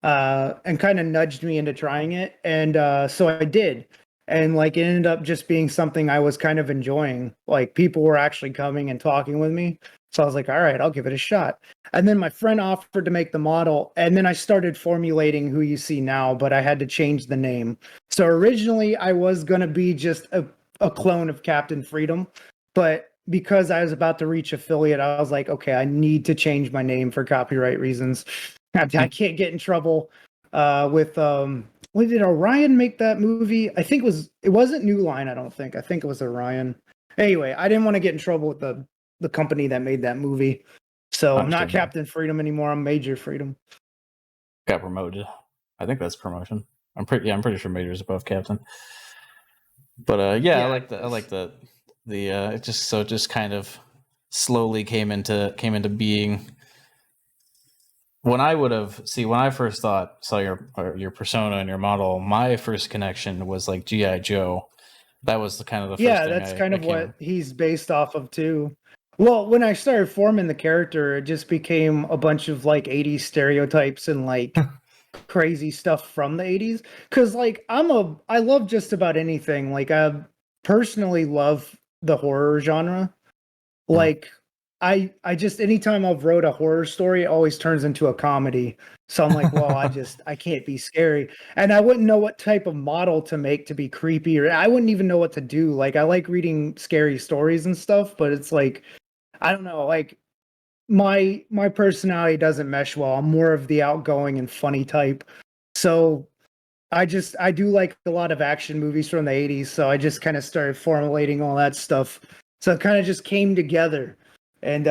Speaker 2: and kind of nudged me into trying it. And so I did. And like it ended up just being something I was kind of enjoying. Like people were actually coming and talking with me. So I was like, all right, I'll give it a shot. And then my friend offered to make the model. And then I started formulating who you see now, but I had to change the name. So originally I was going to be just a clone of Captain Freedom. But because I was about to reach affiliate, I was like, okay, I need to change my name for copyright reasons. I can't get in trouble with when did Orion make that movie? I think it wasn't New Line, I don't think. I think it was Orion. Anyway, I didn't want to get in trouble with the company that made that movie. So I'm not Captain Freedom anymore. I'm Major Freedom.
Speaker 1: Got promoted. I think that's promotion. I'm pretty sure Major's above Captain. But I like that. It just kind of slowly came into being. When I first saw your persona and your model, my first connection was like G.I. Joe. That was the kind of the first thing.
Speaker 2: That's kind of what he's based off of too. Well, when I started forming the character, it just became a bunch of like 80s stereotypes and like crazy stuff from the 80s. Cause like I love just about anything. Like I personally love the horror genre. Like I just anytime I've wrote a horror story, it always turns into a comedy. So I'm like, well, I can't be scary. And I wouldn't know what type of model to make to be creepy, or I wouldn't even know what to do. Like I like reading scary stories and stuff, but it's like I don't know, like my personality doesn't mesh well. I'm more of the outgoing and funny type. So I do like a lot of action movies from the 80s, so I just kind of started formulating all that stuff. So it kind of just came together. And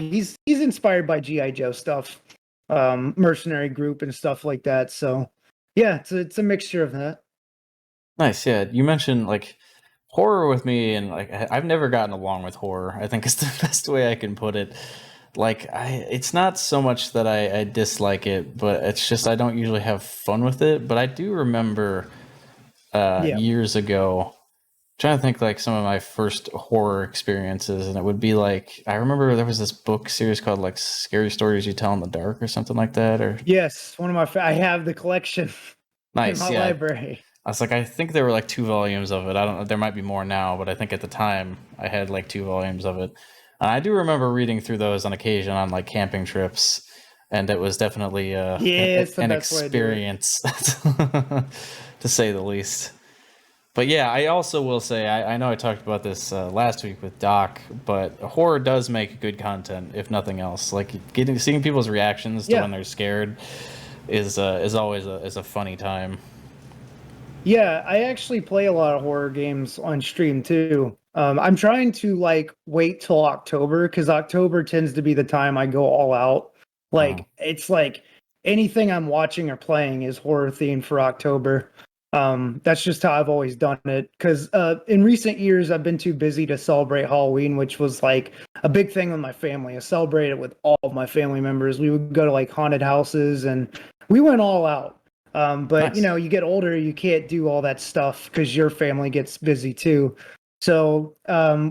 Speaker 2: he's inspired by G.I. Joe stuff, mercenary group and stuff like that. So yeah, it's a mixture of that.
Speaker 1: Nice, yeah. You mentioned like horror with me, and like I've never gotten along with horror. I think it's the best way I can put it. Like it's not so much that I dislike it, but it's just I don't usually have fun with it. But I do remember years ago, trying to think like some of my first horror experiences, and it would be like I remember there was this book series called like Scary Stories You Tell in the Dark or something like that. Or
Speaker 2: yes, one of my I have the collection
Speaker 1: nice,
Speaker 2: in my library.
Speaker 1: I was like, I think there were like 2 volumes of it. I don't know, there might be more now, but I think at the time I had like 2 volumes of it. And I do remember reading through those on occasion on like camping trips, and it was definitely an experience to say the least. But yeah, I also will say I know I talked about this last week with Doc, but horror does make good content, if nothing else. Like seeing people's reactions to
Speaker 2: Yeah.
Speaker 1: when they're scared is always a funny time.
Speaker 2: Yeah, I actually play a lot of horror games on stream too. I'm trying to like wait till October because October tends to be the time I go all out.
Speaker 1: Oh,
Speaker 2: Like it's like anything I'm watching or playing is horror themed for October. That's just how I've always done it. Because in recent years, I've been too busy to celebrate Halloween, which was like a big thing with my family. I celebrated with all of my family members. We would go to like haunted houses and we went all out. But you
Speaker 1: nice.
Speaker 2: know, you get older, you can't do all that stuff because your family gets busy too. So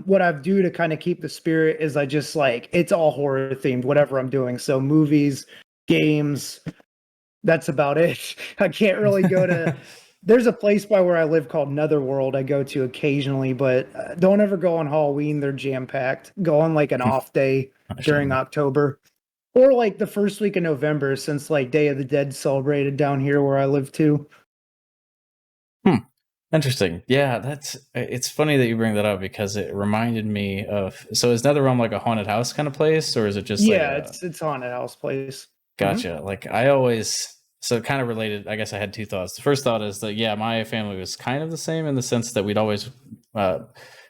Speaker 2: what I do to kind of keep the spirit is I just like it's all horror themed, whatever I'm doing. So movies, games, that's about it. I can't really go to. There's a place by where I live called Netherworld I go to occasionally, but don't ever go on Halloween. They're jam packed. Go on like an off day during
Speaker 1: Understandable.
Speaker 2: October or like the first week of November, since like Day of the Dead celebrated down here where I live too.
Speaker 1: Hmm. Interesting. Yeah, it's funny that you bring that up because it reminded me of. So is NetherRealm like a haunted house kind of place, or is it just like
Speaker 2: Yeah,
Speaker 1: a
Speaker 2: it's haunted house place. Hmm.
Speaker 1: gotcha? Like I always so kind of related. I guess I had two thoughts. The first thought is that yeah, my family was kind of the same in the sense that we'd always. Uh,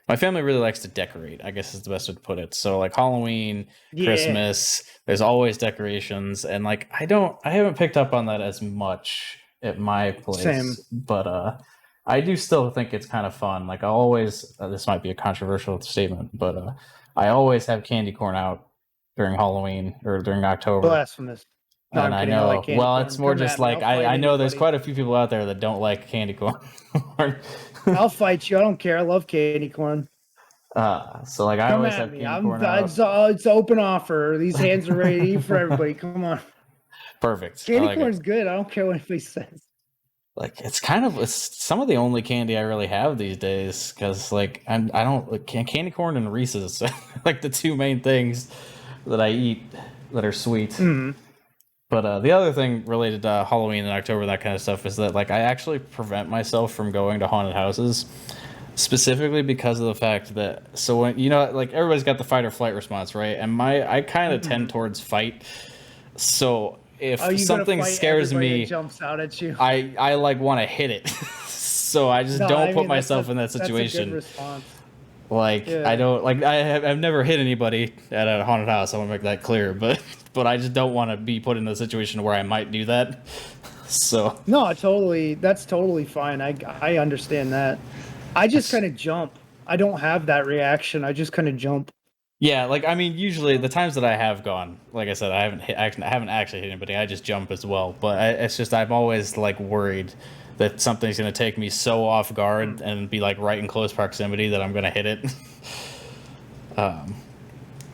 Speaker 1: my family really likes to decorate. I guess is the best way to put it. So like Halloween,
Speaker 2: Yeah,
Speaker 1: Christmas, there's always decorations, and like I haven't picked up on that as much at my place,
Speaker 2: same.
Speaker 1: but I do still think it's kind of fun. Like I always, this might be a controversial statement, but I always have candy corn out during Halloween or during October.
Speaker 2: Blasphemous. No,
Speaker 1: And
Speaker 2: I'm
Speaker 1: I
Speaker 2: kidding. I like
Speaker 1: know,
Speaker 2: candy
Speaker 1: well, it's
Speaker 2: corn.
Speaker 1: more
Speaker 2: Come
Speaker 1: just
Speaker 2: at me.
Speaker 1: like
Speaker 2: I'll fight
Speaker 1: I know there's
Speaker 2: anybody.
Speaker 1: quite a few people out there that don't like candy corn.
Speaker 2: I'll fight you. I don't care. I love candy corn.
Speaker 1: So like I
Speaker 2: Come
Speaker 1: always
Speaker 2: at
Speaker 1: have
Speaker 2: me.
Speaker 1: candy corn out.
Speaker 2: It's open offer. These hands are ready to eat for everybody. Come on.
Speaker 1: Perfect. I
Speaker 2: Candy
Speaker 1: like it.
Speaker 2: corn's good. I don't care what anybody says.
Speaker 1: Like it's some of the only candy I really have these days because like I don't like candy corn and Reese's like the two main things that I eat that are sweet.
Speaker 2: Mm.
Speaker 1: But the other thing related to Halloween and October, that kind of stuff, is that like I actually prevent myself from going to haunted houses specifically because of the fact that so when you know like everybody's got the fight or flight response, right? And I kind of tend
Speaker 2: Mm.
Speaker 1: towards fight. So
Speaker 2: Are
Speaker 1: if
Speaker 2: you gonna
Speaker 1: something
Speaker 2: fight
Speaker 1: scares
Speaker 2: everybody that
Speaker 1: me,
Speaker 2: jumps out at you?
Speaker 1: I like want to hit it. So I just
Speaker 2: No,
Speaker 1: don't
Speaker 2: I
Speaker 1: put
Speaker 2: mean
Speaker 1: myself in that
Speaker 2: that's a good
Speaker 1: situation.
Speaker 2: response.
Speaker 1: Like I
Speaker 2: Yeah.
Speaker 1: don't like I've never hit anybody at a haunted house. I want to make that clear, but I just don't want to be put in a situation where I might do that. So
Speaker 2: No, totally. That's totally fine. I understand that. I just
Speaker 1: that's
Speaker 2: kind of jump. I don't have that reaction. I just kind of jump.
Speaker 1: yeah. Like I mean, usually the times that I have gone, like I said, I haven't actually hit anybody. I just jump as well. But it's just I'm always like worried that something's gonna take me so off guard
Speaker 2: Mm.
Speaker 1: and be like right in close proximity that I'm gonna hit it. um,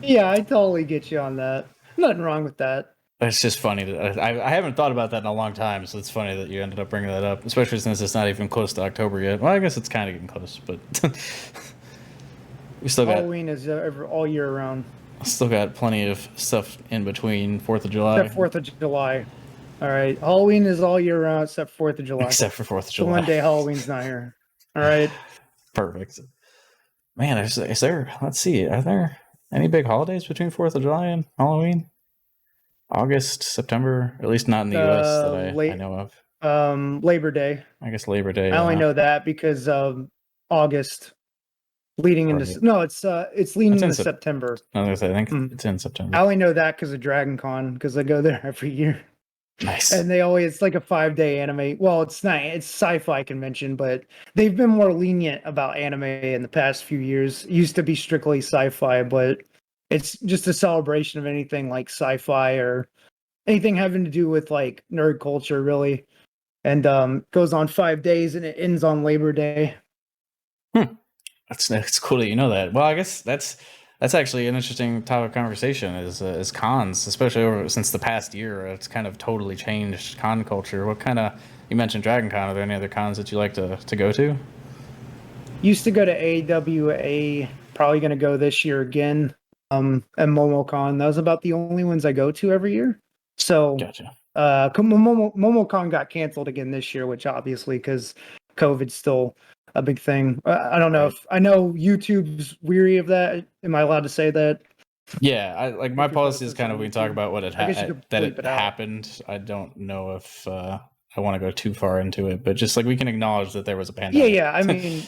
Speaker 2: Yeah, I totally get you on that. Nothing wrong with that.
Speaker 1: It's just funny that I haven't thought about that in a long time, so it's funny that you ended up bringing that up, especially since it's not even close to October yet. Well, I guess it's kind of getting close, but we
Speaker 2: Halloween is all year round,
Speaker 1: still got plenty of stuff in between Fourth of
Speaker 2: except
Speaker 1: July,
Speaker 2: 4th of July. All right. Halloween is all year round except 4th of July.
Speaker 1: except for Fourth of
Speaker 2: The one
Speaker 1: July.
Speaker 2: day Halloween's not here. All right.
Speaker 1: Perfect. Man, is there? Let's see. Are there any big holidays between Fourth of July and Halloween? August, September, at least not in the U.S. that I
Speaker 2: Late
Speaker 1: know of.
Speaker 2: Labor Day.
Speaker 1: I guess Labor Day.
Speaker 2: I only know that because August leading into
Speaker 1: Right.
Speaker 2: no, it's leading
Speaker 1: It's in
Speaker 2: into
Speaker 1: September.
Speaker 2: September.
Speaker 1: I think
Speaker 2: Mm.
Speaker 1: it's in
Speaker 2: I
Speaker 1: September.
Speaker 2: only know that because of Dragon Con because I go there every year.
Speaker 1: Nice.
Speaker 2: And they always it's like a 5-day anime. Well, it's not it's sci-fi convention, but they've been more lenient about anime in the past few years. It used to be strictly sci-fi, but it's just a celebration of anything like sci-fi or anything having to do with like nerd culture, really. And goes on 5 days and it ends on Labor Day.
Speaker 1: That's cool that you know that. Well, I guess that's actually an interesting topic of conversation is cons, especially since the past year. It's kind of totally changed con culture. What kind of you mentioned Dragon Con? Are there any other cons that you like to go to?
Speaker 2: Used to go to AWA, probably going to go this year again. And MomoCon. That was about the only ones I go to every year. So
Speaker 1: Gotcha.
Speaker 2: MomoCon got canceled again this year, which obviously because COVID's still a big thing. I don't know
Speaker 1: Right.
Speaker 2: if I know YouTube's weary of that. Am I allowed to say that?
Speaker 1: Yeah, I like my
Speaker 2: If you
Speaker 1: policy
Speaker 2: post
Speaker 1: is
Speaker 2: this
Speaker 1: kind
Speaker 2: on
Speaker 1: of we talk
Speaker 2: YouTube,
Speaker 1: about what
Speaker 2: I guess you could
Speaker 1: that
Speaker 2: bleep
Speaker 1: it
Speaker 2: it out.
Speaker 1: happened. I don't know if I want to go too far into it, but just like we can acknowledge that there was a
Speaker 2: Yeah,
Speaker 1: pandemic.
Speaker 2: yeah. I mean,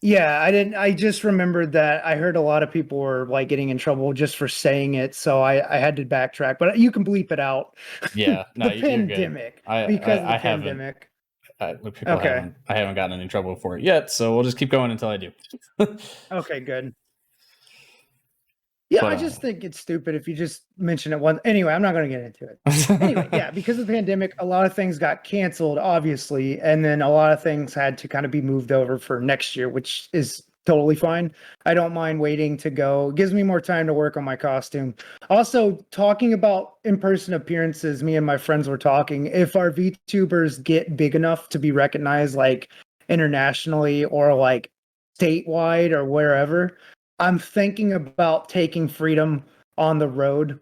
Speaker 2: yeah, I didn't. I just remembered that I heard a lot of people were like getting in trouble just for saying it, so I had to backtrack. But you can bleep it out.
Speaker 1: Yeah, no,
Speaker 2: The
Speaker 1: you're good.
Speaker 2: pandemic, because of the
Speaker 1: I haven't.
Speaker 2: pandemic.
Speaker 1: People
Speaker 2: Okay.
Speaker 1: haven't. I haven't gotten any trouble for it yet, so we'll just keep going until I do.
Speaker 2: Okay, good. Yeah,
Speaker 1: But
Speaker 2: I just think it's stupid if you just mention it once. Anyway, I'm not going to get into it. Anyway, yeah, because of the pandemic, a lot of things got canceled, obviously, and then a lot of things had to kind of be moved over for next year, which is totally fine. I don't mind waiting to go. It gives me more time to work on my costume. Also, talking about in-person appearances, me and my friends were talking. If our VTubers get big enough to be recognized like internationally or like statewide or wherever, I'm thinking about taking Freedom on the road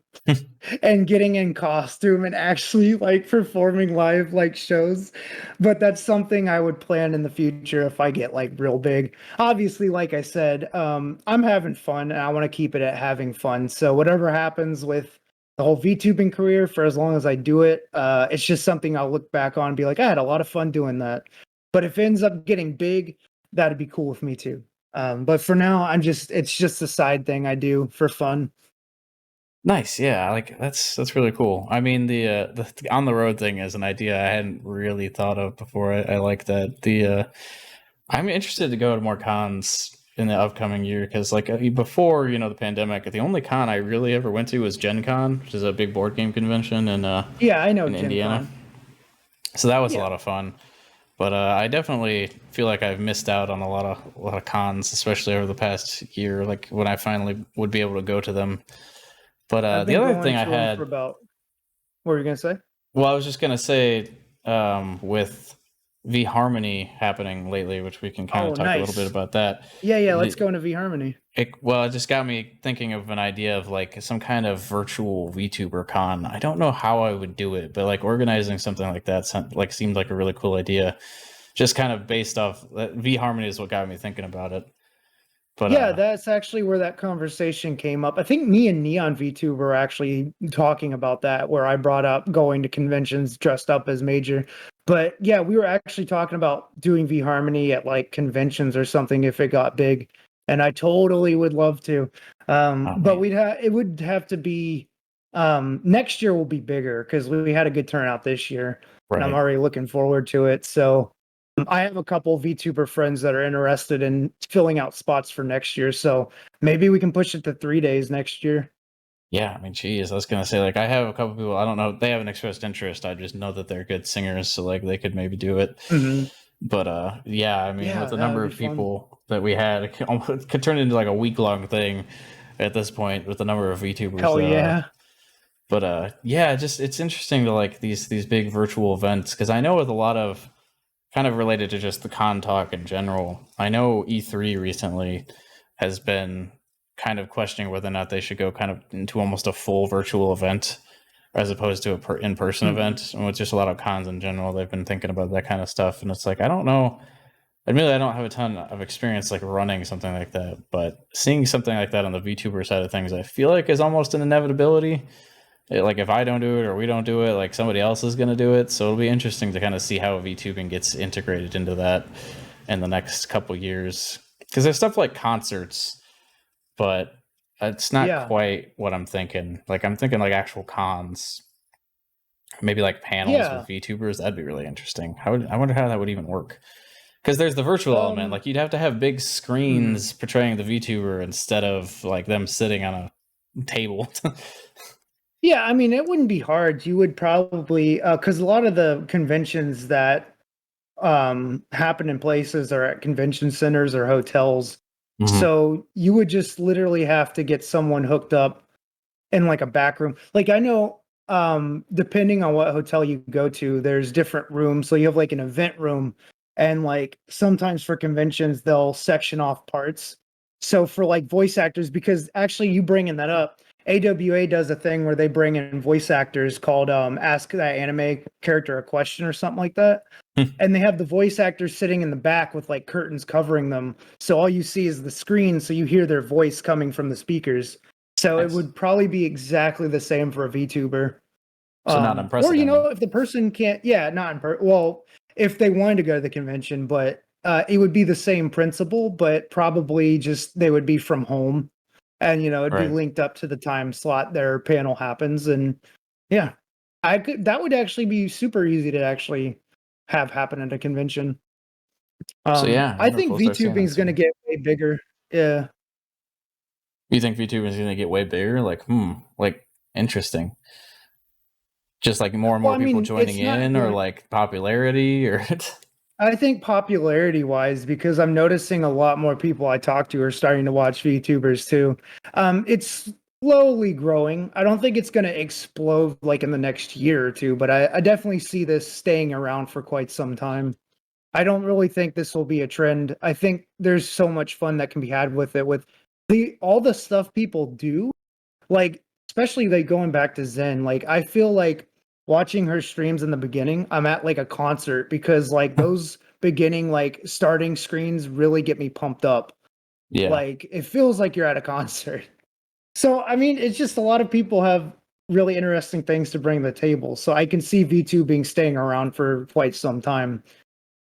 Speaker 2: and getting in costume and actually like performing live like shows. But that's something I would plan in the future if I get like real big. Obviously, like I said, I'm having fun and I want to keep it at having fun. So whatever happens with the whole VTubing career, for as long as I do it, it's just something I'll look back on and be like, I had a lot of fun doing that. But if it ends up getting big, that'd be cool with me too. But for now, it's just a side thing I do for fun.
Speaker 1: nice, yeah, like that's really cool. I mean, the on the road thing is an idea I hadn't really thought of before. I like that. I'm interested to go to more cons in the upcoming year because, like, before the pandemic, the only con I really ever went to was Gen Con, which is a big board game convention
Speaker 2: Yeah, I know
Speaker 1: in
Speaker 2: Gen
Speaker 1: Indiana.
Speaker 2: Con.
Speaker 1: So that was a
Speaker 2: Yeah,
Speaker 1: lot of fun. But I definitely feel like I've missed out on a lot of cons, especially over the past year. Like when I finally would be able to go to them. But
Speaker 2: I've
Speaker 1: the
Speaker 2: been
Speaker 1: other
Speaker 2: going
Speaker 1: thing I
Speaker 2: to them for
Speaker 1: had,
Speaker 2: about. What were you gonna say?
Speaker 1: well, I was just gonna say, with V Harmony happening lately, which we can kind of
Speaker 2: Oh,
Speaker 1: talk a little bit
Speaker 2: nice.
Speaker 1: about that.
Speaker 2: Yeah, yeah. Let's
Speaker 1: The,
Speaker 2: go into V Harmony.
Speaker 1: well, it just got me thinking of an idea of like some kind of virtual VTuber con. I don't know how I would do it, but like organizing something like that seemed like a really cool idea. Just kind of based off V Harmony is what got me thinking about it. But
Speaker 2: Yeah, that's actually where that conversation came up. I think me and Neon V2 were actually talking about that, where I brought up going to conventions dressed up as Major. But yeah, we were actually talking about doing V Harmony at like conventions or something if it got big. And I totally would love to.
Speaker 1: oh
Speaker 2: But
Speaker 1: man,
Speaker 2: it would have to be next year will be bigger because we had a good turnout this year and I'm
Speaker 1: right?
Speaker 2: already looking forward to it. So I have a couple of VTuber friends that are interested in filling out spots for next year, so maybe we can push it to 3 days next year.
Speaker 1: Yeah, I mean, geez, I was gonna say like I have a couple people. I don't know, they haven't expressed interest. I just know that they're good singers, so like they could maybe do it.
Speaker 2: Mhm.
Speaker 1: But yeah, I mean, with
Speaker 2: Yeah,
Speaker 1: the
Speaker 2: that would
Speaker 1: number
Speaker 2: be
Speaker 1: of
Speaker 2: fun.
Speaker 1: people that we had, it could turn into like a week long thing at this point with the number of VTubers.
Speaker 2: Hell yeah.
Speaker 1: But yeah, just it's interesting to like these big virtual events because I know with a lot of kind of related to just the con talk in general. I know E3 recently has been kind of questioning whether or not they should go kind of into almost a full virtual event as opposed to a in-person
Speaker 2: Mhm.
Speaker 1: event. And with just a lot of cons in general, they've been thinking about that kind of stuff. And it's like, I don't know. Admittedly, I don't have a ton of experience like running something like that, but seeing something like that on the VTuber side of things, I feel like is almost an inevitability. Like if I don't do it or we don't do it, like somebody else is going to do it. So it'll be interesting to kind of see how VTubing gets integrated into that in the next couple years. Because there's stuff like concerts, but it's not
Speaker 2: Yeah.
Speaker 1: quite what I'm thinking. Like I'm thinking like actual cons, maybe like panels with
Speaker 2: Yeah.
Speaker 1: VTubers. That'd be really interesting. I wonder how that would even work. Because there's the virtual element.
Speaker 2: Um,
Speaker 1: Like you'd have to have big
Speaker 2: hmm.
Speaker 1: screens portraying the VTuber instead of like them sitting on a table.
Speaker 2: Yeah, I mean, it wouldn't be hard. You would probably because a lot of the conventions that happen in places are at convention centers or hotels.
Speaker 1: Mhm.
Speaker 2: So you would just literally have to get someone hooked up in like a back room. Like I know depending on what hotel you go to, there's different rooms. So you have like an event room and like sometimes for conventions they'll section off parts. So for like voice actors, because actually you bringing that up, AWA does a thing where they bring in voice actors called ask that anime character a question or something like that. and they have the voice actors sitting in the back with like curtains covering them. So all you see is the screen, so you hear their voice coming from the speakers. So it
Speaker 1: Nice.
Speaker 2: would probably be exactly the same for a VTuber.
Speaker 1: So not
Speaker 2: Or
Speaker 1: unprecedented.
Speaker 2: if the person can't, yeah, not in well, if they wanted to go to the convention, but it would be the same principle, but probably just they would be from home, and it'd be
Speaker 1: Right.
Speaker 2: linked up to the time slot their panel happens, and yeah, I could. That would actually be super easy to actually have happen at a convention.
Speaker 1: So yeah, I
Speaker 2: I
Speaker 1: wonder if
Speaker 2: think
Speaker 1: we'll start seeing
Speaker 2: VTubing
Speaker 1: that
Speaker 2: is going to
Speaker 1: soon.
Speaker 2: get way bigger. Yeah.
Speaker 1: You think VTuber is going to get way bigger? Like, like interesting. Just like more and
Speaker 2: Well,
Speaker 1: more
Speaker 2: I
Speaker 1: people
Speaker 2: mean,
Speaker 1: joining
Speaker 2: it's not
Speaker 1: in, or
Speaker 2: going.
Speaker 1: like popularity, or
Speaker 2: I think popularity wise, because I'm noticing a lot more people I talk to are starting to watch VTubers too. It's slowly growing. I don't think it's going to explode like in the next year or two, but I definitely see this staying around for quite some time. I don't really think this will be a trend. I think there's so much fun that can be had with it, with all the stuff people do, like especially like going back to Zen. Like I feel like watching her streams in the beginning, I'm at like a concert because like those beginning like starting screens really get me pumped up.
Speaker 1: yeah,
Speaker 2: Like it feels like you're at a concert. So I mean, it's just a lot of people have really interesting things to bring to the table. So I can see VTubing staying around for quite some time.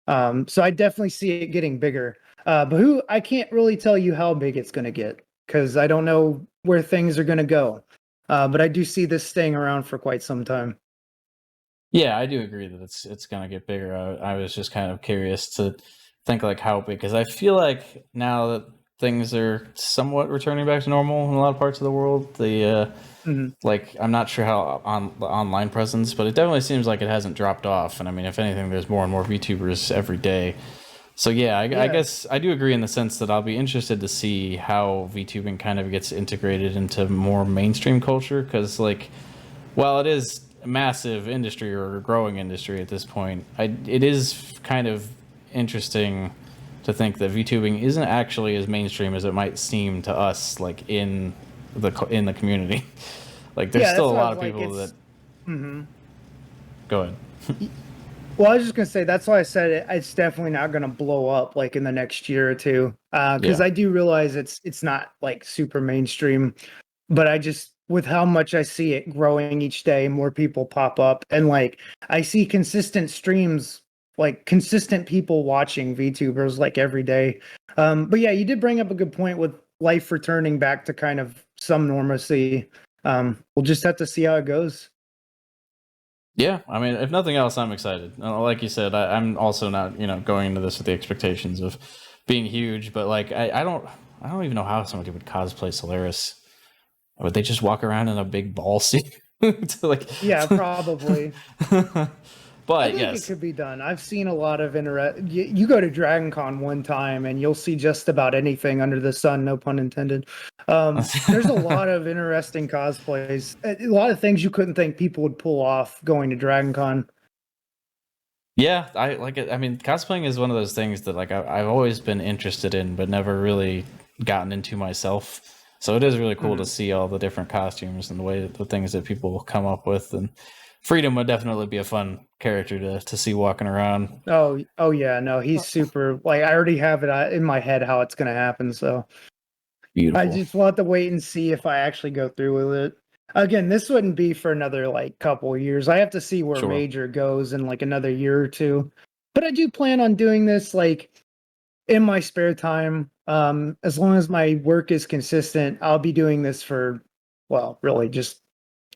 Speaker 2: So I definitely see it getting bigger. But I can't really tell you how big it's going to get because I don't know where things are going to go. But I do see this staying around for quite some time.
Speaker 1: yeah, I do agree that it's going to get bigger. I was just kind of curious to think like how big, because I feel like now that things are somewhat returning back to normal in a lot of parts of the world, the
Speaker 2: Mhm.
Speaker 1: like I'm not sure how on the online presence, but it definitely seems like it hasn't dropped off. And I mean, if anything, there's more and more VTubers every day. So yeah, I
Speaker 2: Yeah.
Speaker 1: guess I do agree in the sense that I'll be interested to see how VTubing kind of gets integrated into more mainstream culture, because like while it is a massive industry or a growing industry at this point, it is kind of interesting to think that VTubing isn't actually as mainstream as it might seem to us, like in the community. Like there's
Speaker 2: Yeah,
Speaker 1: still
Speaker 2: that's
Speaker 1: a
Speaker 2: what I
Speaker 1: lot
Speaker 2: was
Speaker 1: of
Speaker 2: like.
Speaker 1: people that
Speaker 2: It's. Mhm.
Speaker 1: go ahead.
Speaker 2: Well, I was just gonna say that's why I said it's definitely not gonna blow up like in the next year or two. Because
Speaker 1: Yeah.
Speaker 2: I do realize it's not like super mainstream, but I just with how much I see it growing each day, more people pop up, and like I see consistent streams, like consistent people watching VTubers like every day. But yeah, you did bring up a good point with life returning back to kind of some normalcy. We'll just have to see how it goes.
Speaker 1: Yeah, I mean, if nothing else, I'm excited. Like you said, I'm also not, going into this with the expectations of being huge, but like I don't even know how somebody would cosplay Solaris. Would they just walk around in a big ball suit? To like,
Speaker 2: Yeah, probably. I
Speaker 1: but
Speaker 2: think it
Speaker 1: yes,
Speaker 2: could be done. I've seen a lot of you go to Dragon Con one time and you'll see just about anything under the sun, no pun intended. There's a lot of interesting cosplays, a lot of things you couldn't think people would pull off going to Dragon Con.
Speaker 1: yeah, I like it. I mean, cosplaying is one of those things that like I've always been interested in, but never really gotten into myself. So it is really cool to
Speaker 2: Mhm.
Speaker 1: see all the different costumes and the things that people come up with. And Freedom would definitely be a fun character to see walking around.
Speaker 2: Oh yeah, no, he's super. Like I already have it in my head how it's gonna happen, so I
Speaker 1: Beautiful.
Speaker 2: just will have to wait and see if I actually go through with it. Again, this wouldn't be for another like couple of years. I have to see where
Speaker 1: Sure.
Speaker 2: Major goes in like another year or two. But I do plan on doing this like in my spare time. As long as my work is consistent, I'll be doing this for well, really just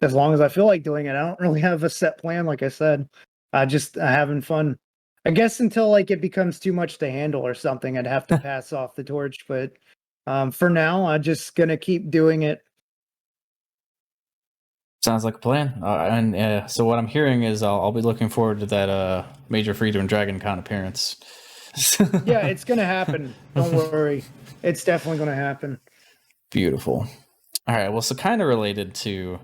Speaker 2: as long as I feel like doing it. I don't really have a set plan, like I said. Just having fun. I guess until like it becomes too much to handle or something, I'd have to pass off the torch. But for now, I'm just gonna keep doing it.
Speaker 1: Sounds like a plan. And so what I'm hearing is I'll be looking forward to that Major Freedom Dragon Con appearance.
Speaker 2: Yeah, it's gonna happen. Don't worry. It's definitely gonna happen.
Speaker 1: Beautiful. All right. Well, so kind of related to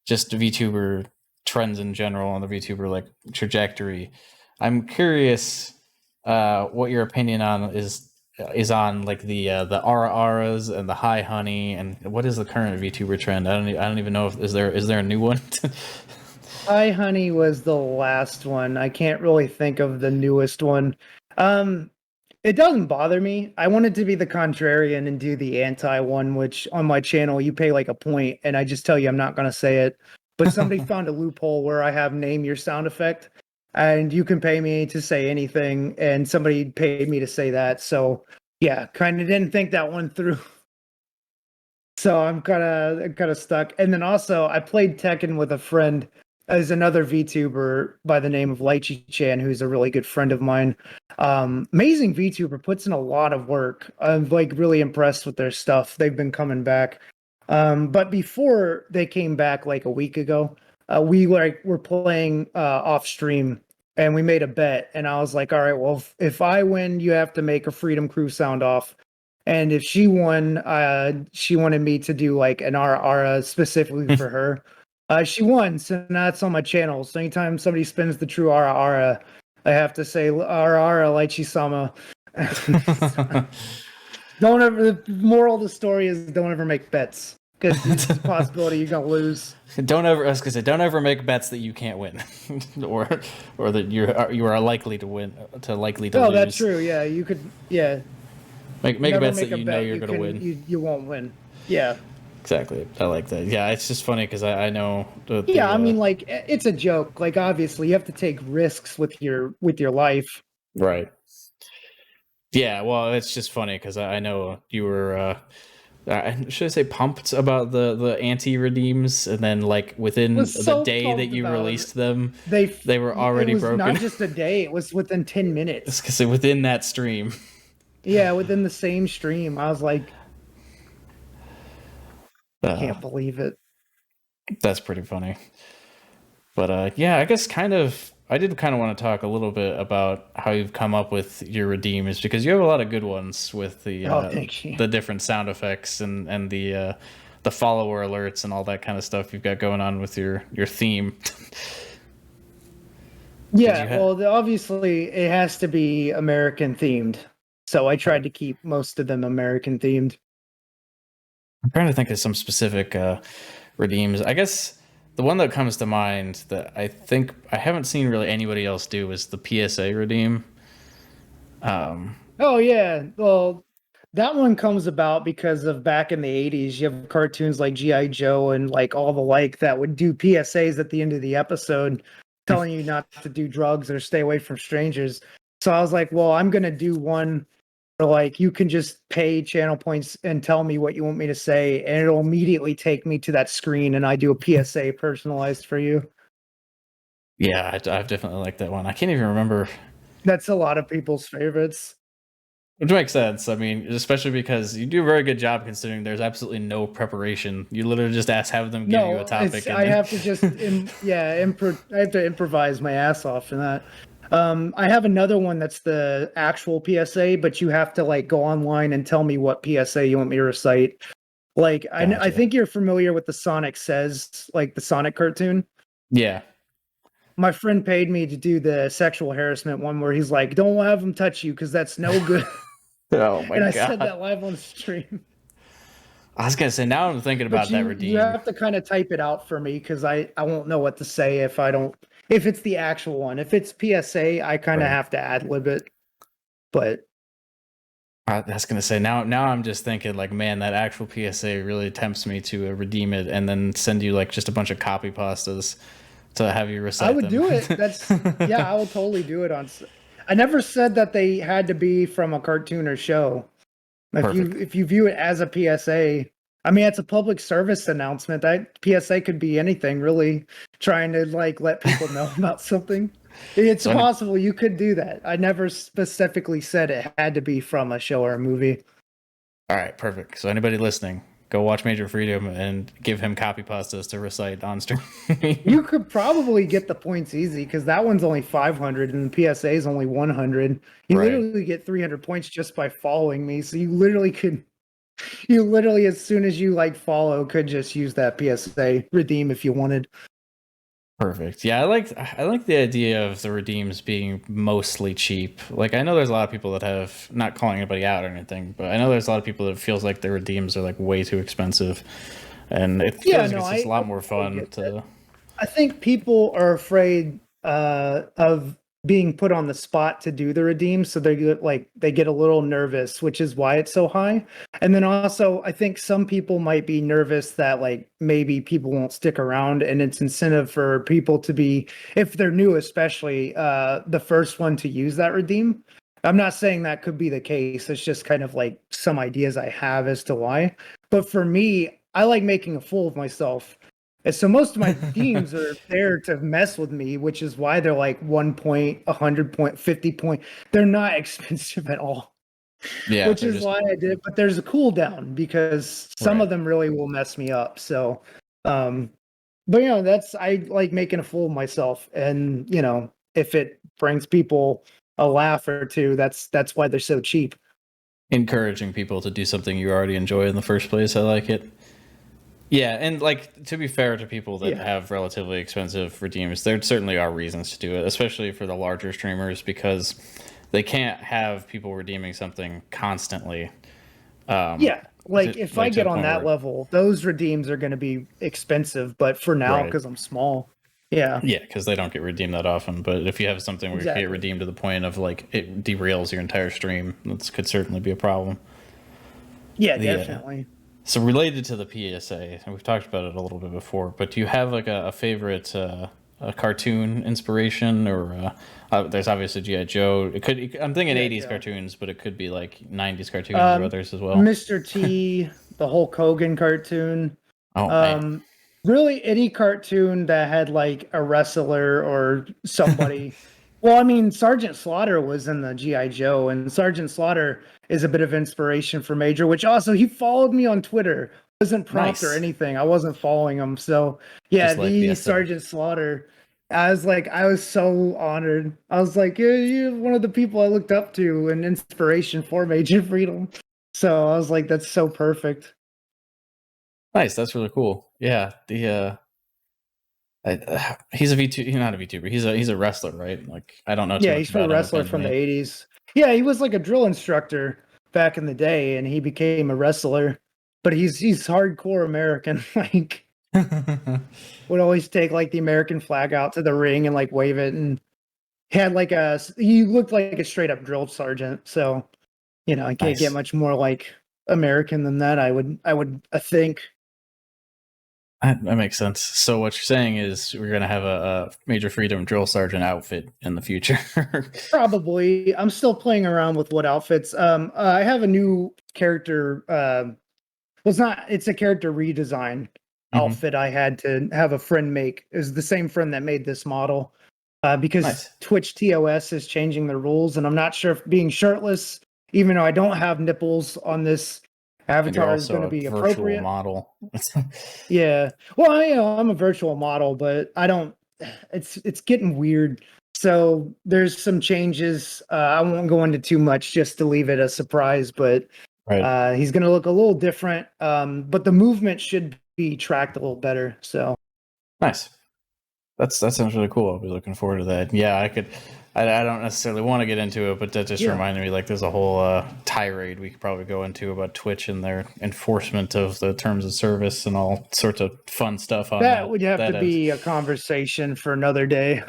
Speaker 1: just VTuber trends in general and the VTuber like trajectory. I'm curious what your opinion on is on like the Aras and the High Honey, and what is the current VTuber trend? I don't even know if is there a new one.
Speaker 2: Hi Honey was the last one. I can't really think of the newest one. Um, it doesn't bother me. I wanted to be the contrarian and do the anti one, which on my channel you pay like a point, and I just tell you I'm not going to say it. But somebody found a loophole where I have name your sound effect, and you can pay me to say anything, and somebody paid me to say that. So yeah, kind of didn't think that one through. So I'm kind of stuck. And then also I played Tekken with a friend as another VTuber by the name of Lychee Chan, who's a really good friend of mine. Amazing VTuber, puts in a lot of work. I'm like really impressed with their stuff. They've been coming back. But before they came back like a week ago, we were playing off stream and we made a bet. And I was like, all right, well, if I win, you have to make a Freedom Crew sound off. And if she won, she wanted me to do like an ara specifically for her. She won, so now it's on my channel. So anytime somebody spins the true ara, I have to say ara Lychee sama. Don't ever. The moral of the story is don't ever make bets because it's a possibility you're gonna lose.
Speaker 1: Don't ever, I was gonna say, don't ever make bets that you can't win, or that you are likely to win, likely to lose.
Speaker 2: Oh, that's true. Yeah, you could. Yeah,
Speaker 1: make
Speaker 2: never
Speaker 1: bets
Speaker 2: make
Speaker 1: that
Speaker 2: a
Speaker 1: you know
Speaker 2: bet
Speaker 1: you're gonna win.
Speaker 2: You won't win. Yeah.
Speaker 1: Exactly. I like that. Yeah, it's just funny because I know.
Speaker 2: Yeah, I mean, like it's a joke. Like obviously, you have to take risks with your life.
Speaker 1: Right. Yeah. Well, it's just funny because I know you were. Should I say pumped about the anti-redeems, and then like within the day that you released them, they were already broken.
Speaker 2: Not just a day; it was within 10 minutes.
Speaker 1: Because within that stream.
Speaker 2: Yeah, within the same stream, I was like, I can't believe it.
Speaker 1: That's pretty funny. But yeah, I guess I did kind of want to talk a little bit about how you've come up with your redeems, because you have a lot of good ones with the the different sound effects and the follower alerts and all that kind of stuff you've got going on with your theme.
Speaker 2: Yeah, well, obviously it has to be American themed, so I tried to keep most of them American themed.
Speaker 1: I'm trying to think of some specific redeems. I guess the one that comes to mind that I think I haven't seen really anybody else do is the PSA redeem.
Speaker 2: Oh yeah, well, that one comes about because of back in the 80s, you have cartoons like G.I. Joe and like all the like that would do PSAs at the end of the episode telling you not to do drugs or stay away from strangers. So I was like, well, I'm going to do one where like you can just pay channel points and tell me what you want me to say, and it'll immediately take me to that screen and I do a PSA personalized for you.
Speaker 1: Yeah, I've definitely liked that one. I can't even remember.
Speaker 2: That's a lot of people's favorites.
Speaker 1: Which makes sense. I mean, especially because you do a very good job considering there's absolutely no preparation. You literally just have them give you a topic.
Speaker 2: I have to just, I have to improvise my ass off for that. I have another one that's the actual PSA, but you have to like go online and tell me what PSA you want me to recite. Like, gotcha. I think you're familiar with the Sonic Says, like the Sonic cartoon.
Speaker 1: Yeah.
Speaker 2: My friend paid me to do the sexual harassment one where he's like, don't have him touch you because that's no good.
Speaker 1: Oh my God.
Speaker 2: And I said that live on stream.
Speaker 1: I was going to say, now I'm thinking about that redeem.
Speaker 2: You have to kind of type it out for me because I won't know what to say if it's the actual one. If it's PSA, I kind of have to ad-lib it. But
Speaker 1: I was going to say, now I'm just thinking like, man, that actual PSA really tempts me to redeem it and then send you like just a bunch of copy pastas to have you recite them.
Speaker 2: I would do it. I will totally do it I never said that they had to be from a cartoon or show. If you view it as a PSA, I mean, it's a public service announcement. That PSA could be anything, really, trying to like let people know about something. It's possible you could do that. I never specifically said it had to be from a show or a movie.
Speaker 1: All right, perfect. So anybody listening, go watch Major Freedom and give him copy pastas to recite on stream.
Speaker 2: You could probably get the points easy because that one's only 500 and the PSA is only 100. You literally get 300 points just by following me. So you literally, as soon as you like follow, could just use that PSA redeem if you wanted.
Speaker 1: Perfect. Yeah, I like the idea of the redeems being mostly cheap. Like, I know there's a lot of people that have, not calling anybody out or anything, but I know there's a lot of people that feels like their redeems are like way too expensive, and it feels like it's just a lot more fun to.
Speaker 2: I think people are afraid of being put on the spot to do the redeem, so they get a little nervous, which is why it's so high. And then also, I think some people might be nervous that like maybe people won't stick around, and it's incentive for people to be, if they're new, especially the first one to use that redeem. I'm not saying that could be the case. It's just kind of like some ideas I have as to why. But for me, I like making a fool of myself. And so most of my teams are there to mess with me, which is why they're like 1 point, 100 point, 50 point. They're not expensive at all.
Speaker 1: Yeah,
Speaker 2: Which is why I did. But there's a cooldown because some of them really will mess me up. So, but I like making a fool of myself. And, if it brings people a laugh or two, that's why they're so cheap.
Speaker 1: Encouraging people to do something you already enjoy in the first place. I like it. Yeah, and like to be fair to people that have relatively expensive redeems, there certainly are reasons to do it, especially for the larger streamers, because they can't have people redeeming something constantly.
Speaker 2: If I get on that level, those redeems are going to be expensive, but for now, because I'm small. Yeah,
Speaker 1: because they don't get redeemed that often. But if you have something where you get redeemed to the point of like it derails your entire stream, that could certainly be a problem.
Speaker 2: Yeah, definitely.
Speaker 1: So related to the PSA, and we've talked about it a little bit before, but do you have like a favorite a cartoon inspiration, or there's obviously G.I. Joe. I'm thinking 80's cartoons, but it could be like 90's cartoons or others as well.
Speaker 2: Mr. T, the Hulk Hogan cartoon.
Speaker 1: Oh, man.
Speaker 2: Really any cartoon that had like a wrestler or somebody. Well, I mean, Sergeant Slaughter was in the G.I. Joe, and Sergeant Slaughter is a bit of inspiration for Major, which also he followed me on Twitter. It wasn't prompt or anything. I wasn't following him. So yeah, the Sergeant Slaughter. I was so honored. I was like, you're one of the people I looked up to and inspiration for Major Freedom. So I was like, that's so perfect.
Speaker 1: Nice, that's really cool. Yeah, he's a VTuber. He's not a VTuber. He's a wrestler, right? Like I don't know.
Speaker 2: Yeah, he's a wrestler from the 80's. Yeah, he was like a drill instructor back in the day, and he became a wrestler. But he's hardcore American. Like would always take like the American flag out to the ring and like wave it, and had like he looked like a straight up drill sergeant. So I can't get much more like American than that. I would think.
Speaker 1: That makes sense. So what you're saying is we're going to have a Major Freedom drill sergeant outfit in the future.
Speaker 2: Probably. I'm still playing around with what outfits. I have a new character. It's a character redesign outfit I had to have a friend make. It was the same friend that made this model. Because Twitch TOS is changing the rules, and I'm not sure if being shirtless, even though I don't have nipples on this avatar, is going to be appropriate.
Speaker 1: Model.
Speaker 2: Yeah. Well, I'm a virtual model, but I don't. It's getting weird. So there's some changes. I won't go into too much just to leave it a surprise, but he's going to look a little different. But the movement should be tracked a little better. So
Speaker 1: nice. That sounds really cool. I'll be looking forward to that. Yeah, I don't necessarily want to get into it, but that just reminded me, like, there's a whole tirade we could probably go into about Twitch and their enforcement of the terms of service and all sorts of fun stuff on that.
Speaker 2: That would have to be a conversation for another day.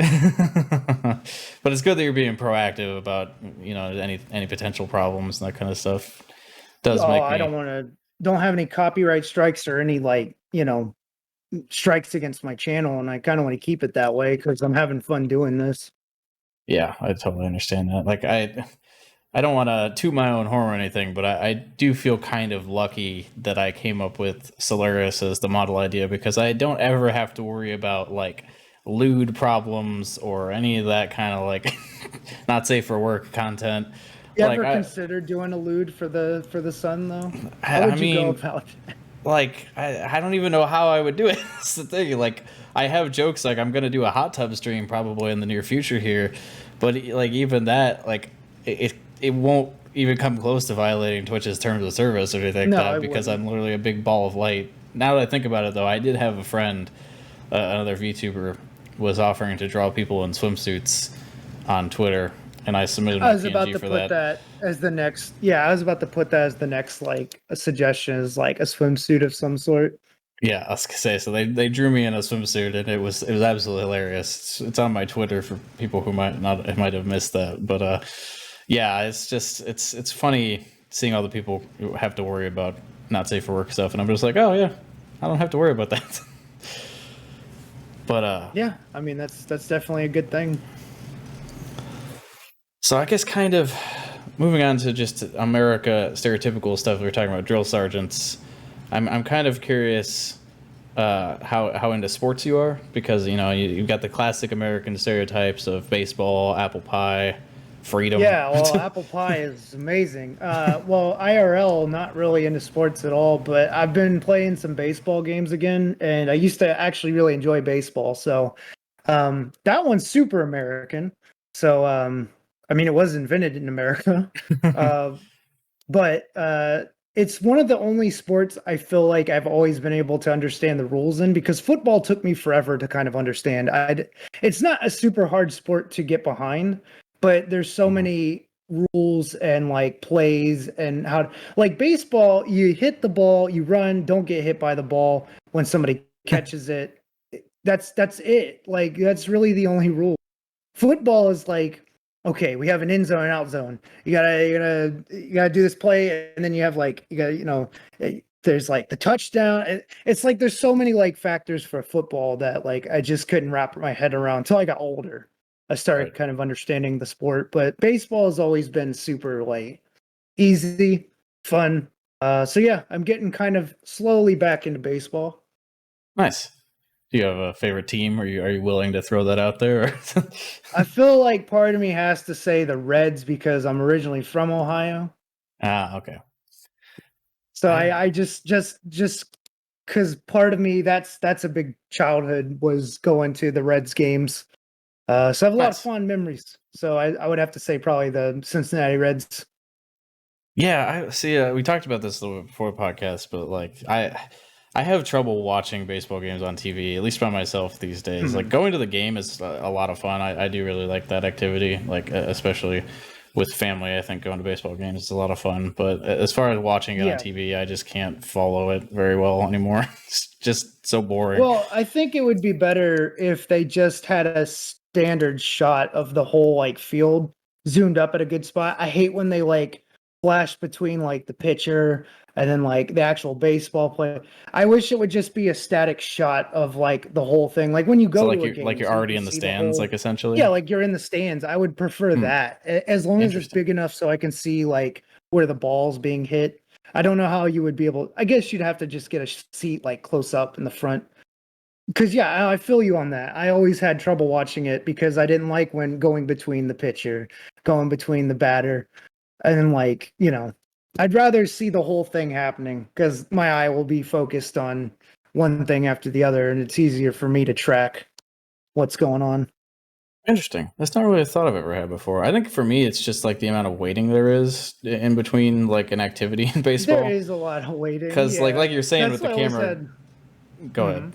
Speaker 1: But it's good that you're being proactive about, any potential problems and that kind of stuff.
Speaker 2: I don't have any copyright strikes or any strikes against my channel, and I kind of want to keep it that way because I'm having fun doing this.
Speaker 1: Yeah, I totally understand that. Like I don't want to toot my own horn or anything, but I do feel kind of lucky that I came up with Solaris as the model idea, because I don't ever have to worry about like lewd problems or any of that kind of like not safe for work content.
Speaker 2: You ever considered doing a lewd for the sun though? How would you go about it?
Speaker 1: Like I don't even know how I would do it. That's the thing. Like I have jokes like I'm gonna do a hot tub stream probably in the near future here, but like even that, like it won't even come close to violating Twitch's terms of service or anything like that, because I'm literally a big ball of light. Now that I think about it, though, I did have a friend, another VTuber, was offering to draw people in swimsuits on Twitter. And I submitted my PNG for that. I was about to put that
Speaker 2: as the next. Yeah, I was about to put that as the next, like, a suggestion is like a swimsuit of some sort.
Speaker 1: Yeah, I was gonna say. So they drew me in a swimsuit, and it was absolutely hilarious. It's on my Twitter for people who might have missed that. But yeah, it's just it's funny seeing all the people who have to worry about not safe for work stuff, and I'm just like, oh yeah, I don't have to worry about that. But
Speaker 2: Yeah, I mean that's definitely a good thing.
Speaker 1: so I guess kind of moving on to just America stereotypical stuff. We were talking about drill sergeants. I'm kind of curious how into sports you are, because you've got the classic American stereotypes of baseball, apple pie, freedom.
Speaker 2: Yeah, well, apple pie is amazing. Well, IRL, not really into sports at all, but I've been playing some baseball games again, and I used to actually really enjoy baseball. So that one's super American. So I mean, it was invented in America, uh, but it's one of the only sports I feel like I've always been able to understand the rules in, because football took me forever to kind of understand. It's not a super hard sport to get behind, but there's so many rules and like plays and how, like baseball, you hit the ball, you run, don't get hit by the ball. When somebody catches it, that's it. Like that's really the only rule. Football is like, okay, we have an in zone and out zone. You gotta do this play, and then you have like you gotta there's like the touchdown. It's like there's so many like factors for football that like I just couldn't wrap my head around until I got older. I started
Speaker 1: Right.
Speaker 2: kind of understanding the sport, but baseball has always been super like easy, fun. So yeah, I'm getting kind of slowly back into baseball.
Speaker 1: Nice. Do you have a favorite team? Are you willing to throw that out there?
Speaker 2: I feel like part of me has to say the Reds because I'm originally from Ohio.
Speaker 1: Okay.
Speaker 2: So I just because part of me that's a big childhood was going to the Reds games. So I have a lot of
Speaker 1: Nice.
Speaker 2: fond memories. So I would have to say probably the Cincinnati Reds.
Speaker 1: Yeah, I see. We talked about this a little bit before the podcast, but like I have trouble watching baseball games on TV, at least by myself these days. Like going to the game is a lot of fun. I do really like that activity, like especially with family. I think going to baseball games is a lot of fun. But as far as watching it on
Speaker 2: Yeah.
Speaker 1: TV, I just can't follow it very well anymore. It's just so boring.
Speaker 2: Well, I think it would be better if they just had a standard shot of the whole like field zoomed up at a good spot. I hate when they like flash between like the pitcher and then like the actual baseball play. I wish it would just be a static shot of like the whole thing. Like when you
Speaker 1: So
Speaker 2: go to a game,
Speaker 1: you're
Speaker 2: so you
Speaker 1: already
Speaker 2: can
Speaker 1: in the
Speaker 2: see the
Speaker 1: stands,
Speaker 2: whole.
Speaker 1: like essentially.
Speaker 2: Yeah, like you're in the stands. I would prefer that as long as it's
Speaker 1: Interesting.
Speaker 2: big enough so I can see like where the ball's being hit. I don't know how you would be able. I guess you'd have to just get a seat like close up in the front. Because yeah, I feel you on that. I always had trouble watching it because I didn't like when going between the pitcher, going between the batter, and then like I'd rather see the whole thing happening because my eye will be focused on one thing after the other, and it's easier for me to track what's going on.
Speaker 1: Interesting. That's not really a thought I've ever had before. I think for me, it's just like the amount of waiting there is in between like an activity in
Speaker 2: There
Speaker 1: baseball.
Speaker 2: is a lot of waiting.
Speaker 1: Because
Speaker 2: Yeah,
Speaker 1: like you're saying
Speaker 2: that's
Speaker 1: with the
Speaker 2: what I always
Speaker 1: camera,
Speaker 2: said.
Speaker 1: go ahead.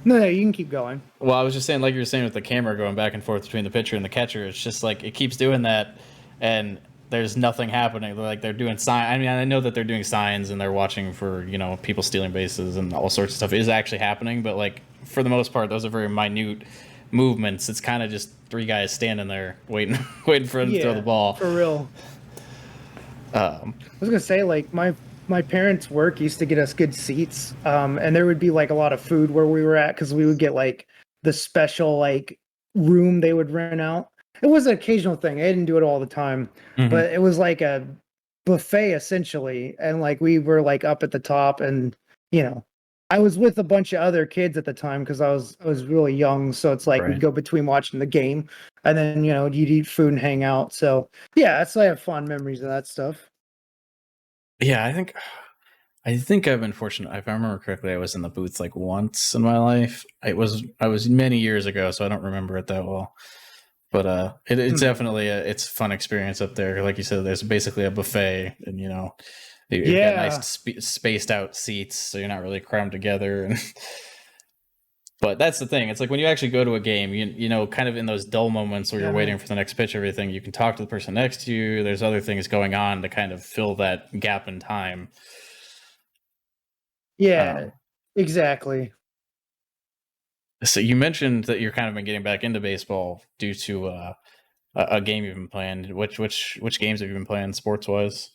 Speaker 2: No, you can keep going.
Speaker 1: Well, I was just saying, like you were saying with the camera going back and forth between the pitcher and the catcher, it's just like it keeps doing that, and there's nothing happening. Like they're doing sign. I mean, I know that they're doing signs and they're watching for people stealing bases and all sorts of stuff is actually happening, but like for the most part, those are very minute movements. It's kind of just three guys standing there waiting, waiting for them to throw the
Speaker 2: Yeah,
Speaker 1: ball.
Speaker 2: for real. I was gonna say like my parents' work used to get us good seats, and there would be like a lot of food where we were at because we would get like the special like room they would rent out. It was an occasional thing. I didn't do it all the time,
Speaker 1: Mhm.
Speaker 2: but it was like a buffet essentially, and like we were like up at the top, and you know, I was with a bunch of other kids at the time because I was really young, so it's like we'd
Speaker 1: Right.
Speaker 2: go between watching the game, and then you'd eat food and hang out. So yeah, that's I have fond memories of that stuff.
Speaker 1: Yeah, I think I've been fortunate. If I remember correctly, I was in the booth like once in my life. I was many years ago, so I don't remember it that well. But it's
Speaker 2: Mhm.
Speaker 1: definitely it's a fun experience up there. Like you said, there's basically a buffet, and you've got nice
Speaker 2: Yeah,
Speaker 1: spaced out seats, so you're not really crammed together. And but that's the thing. It's like when you actually go to a game, kind of in those dull moments where you're
Speaker 2: yeah,
Speaker 1: waiting for the next pitch, everything, you can talk to the person next to you. There's other things going on to kind of fill that gap in time.
Speaker 2: yeah.
Speaker 1: Um,
Speaker 2: Exactly.
Speaker 1: So you mentioned that you're kind of been getting back into baseball due to a game you've been playing. Which games have you been playing sports wise?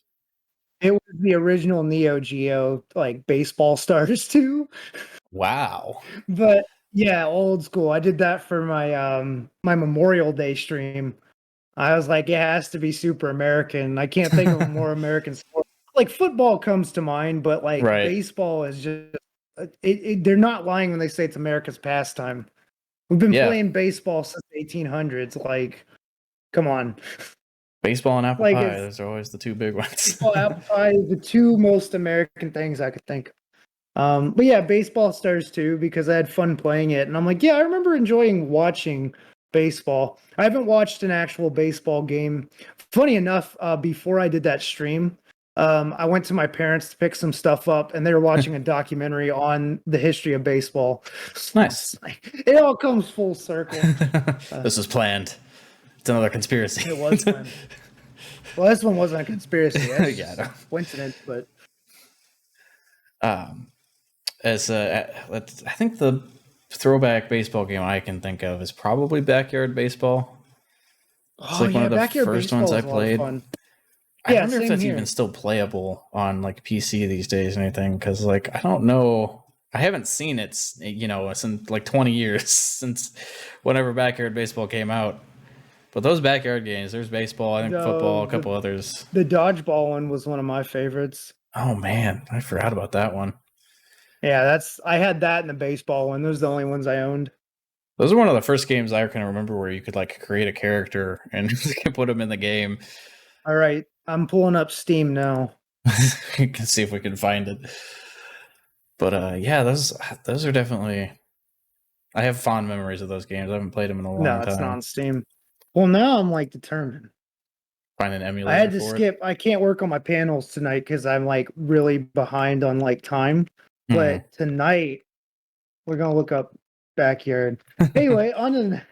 Speaker 2: It was the original Neo Geo, like Baseball Stars 2.
Speaker 1: Wow.
Speaker 2: But yeah, old school. I did that for my Memorial Day stream. I was like, it has to be super American. I can't think of a more American sport. Like football comes to mind, but like
Speaker 1: Right.
Speaker 2: baseball is just they're not lying when they say it's America's pastime. We've been
Speaker 1: Yeah.
Speaker 2: playing baseball since the 1800s. Like, come on.
Speaker 1: Baseball and apple
Speaker 2: Like
Speaker 1: pie.
Speaker 2: it's
Speaker 1: Those are always the two big ones.
Speaker 2: baseball, apple pie, the two most American things I could think of. But yeah, baseball stars too because I had fun playing it, and I'm like, yeah, I remember enjoying watching baseball. I haven't watched an actual baseball game. Funny enough, before I did that stream, I went to my parents to pick some stuff up, and they were watching a documentary on the history of baseball. So
Speaker 1: Nice.
Speaker 2: it's like, it all comes full circle.
Speaker 1: This was planned. It's another conspiracy.
Speaker 2: It was fun. Well, this one wasn't a conspiracy. That's
Speaker 1: Yeah,
Speaker 2: just
Speaker 1: no.
Speaker 2: a coincidence, but
Speaker 1: As I think the throwback baseball game I can think of is probably Backyard Baseball. It's like one of the
Speaker 2: backyard
Speaker 1: first
Speaker 2: baseball
Speaker 1: ones I
Speaker 2: was a lot of
Speaker 1: played.
Speaker 2: fun.
Speaker 1: I
Speaker 2: Yeah,
Speaker 1: wonder if
Speaker 2: same
Speaker 1: that's
Speaker 2: here.
Speaker 1: even still playable on like PC these days or anything, because like I don't know. I haven't seen it, since like 20 years since whenever Backyard Baseball came out. But those backyard games, there's baseball, I think football, a couple
Speaker 2: The
Speaker 1: others.
Speaker 2: the dodgeball one was one of my favorites.
Speaker 1: Oh man, I forgot about that one.
Speaker 2: Yeah, I had that and the baseball one. Those are the only ones I owned.
Speaker 1: Those are one of the first games I can remember where you could like create a character and put them in the game.
Speaker 2: All right, I'm pulling up Steam now.
Speaker 1: You can see if we can find it. But yeah, those are definitely. I have fond memories of those games. I haven't played them in a long
Speaker 2: No, it's not
Speaker 1: time.
Speaker 2: on Steam. Well, now I'm like determined.
Speaker 1: Find an
Speaker 2: I
Speaker 1: emulator
Speaker 2: had to
Speaker 1: for
Speaker 2: skip. I can't work on my panels tonight because I'm like really behind on like time.
Speaker 1: it.
Speaker 2: But tonight we're gonna look up backyard. Anyway, on to